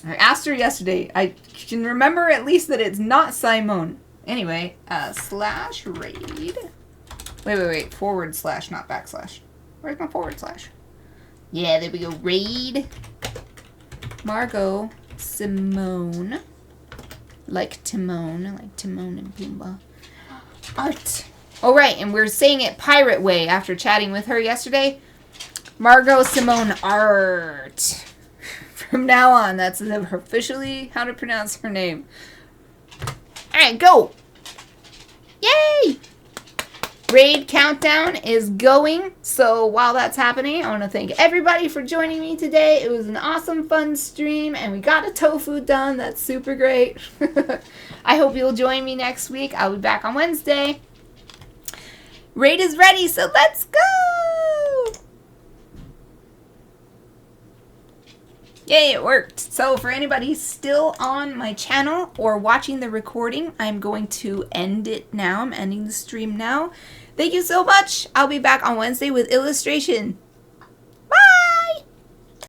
I asked her yesterday. I can remember at least that it's not Simone. Anyway, slash raid. Wait. /, not backslash. Where's my /? Yeah, there we go. Raid. Margot Simone. Like Timon and Pumbaa. Art. Oh, right, and we're saying it pirate way after chatting with her yesterday. Margot Simone Art. From now on, that's officially how to pronounce her name. Alright, go! Yay! Raid countdown is going. So while that's happening, I want to thank everybody for joining me today. It was an awesome, fun stream, and we got a tofu done. That's super great. I hope you'll join me next week. I'll be back on Wednesday. Raid is ready, so let's go! Yay, it worked. So for anybody still on my channel or watching the recording, I'm going to end it now. I'm ending the stream now. Thank you so much. I'll be back on Wednesday with illustration.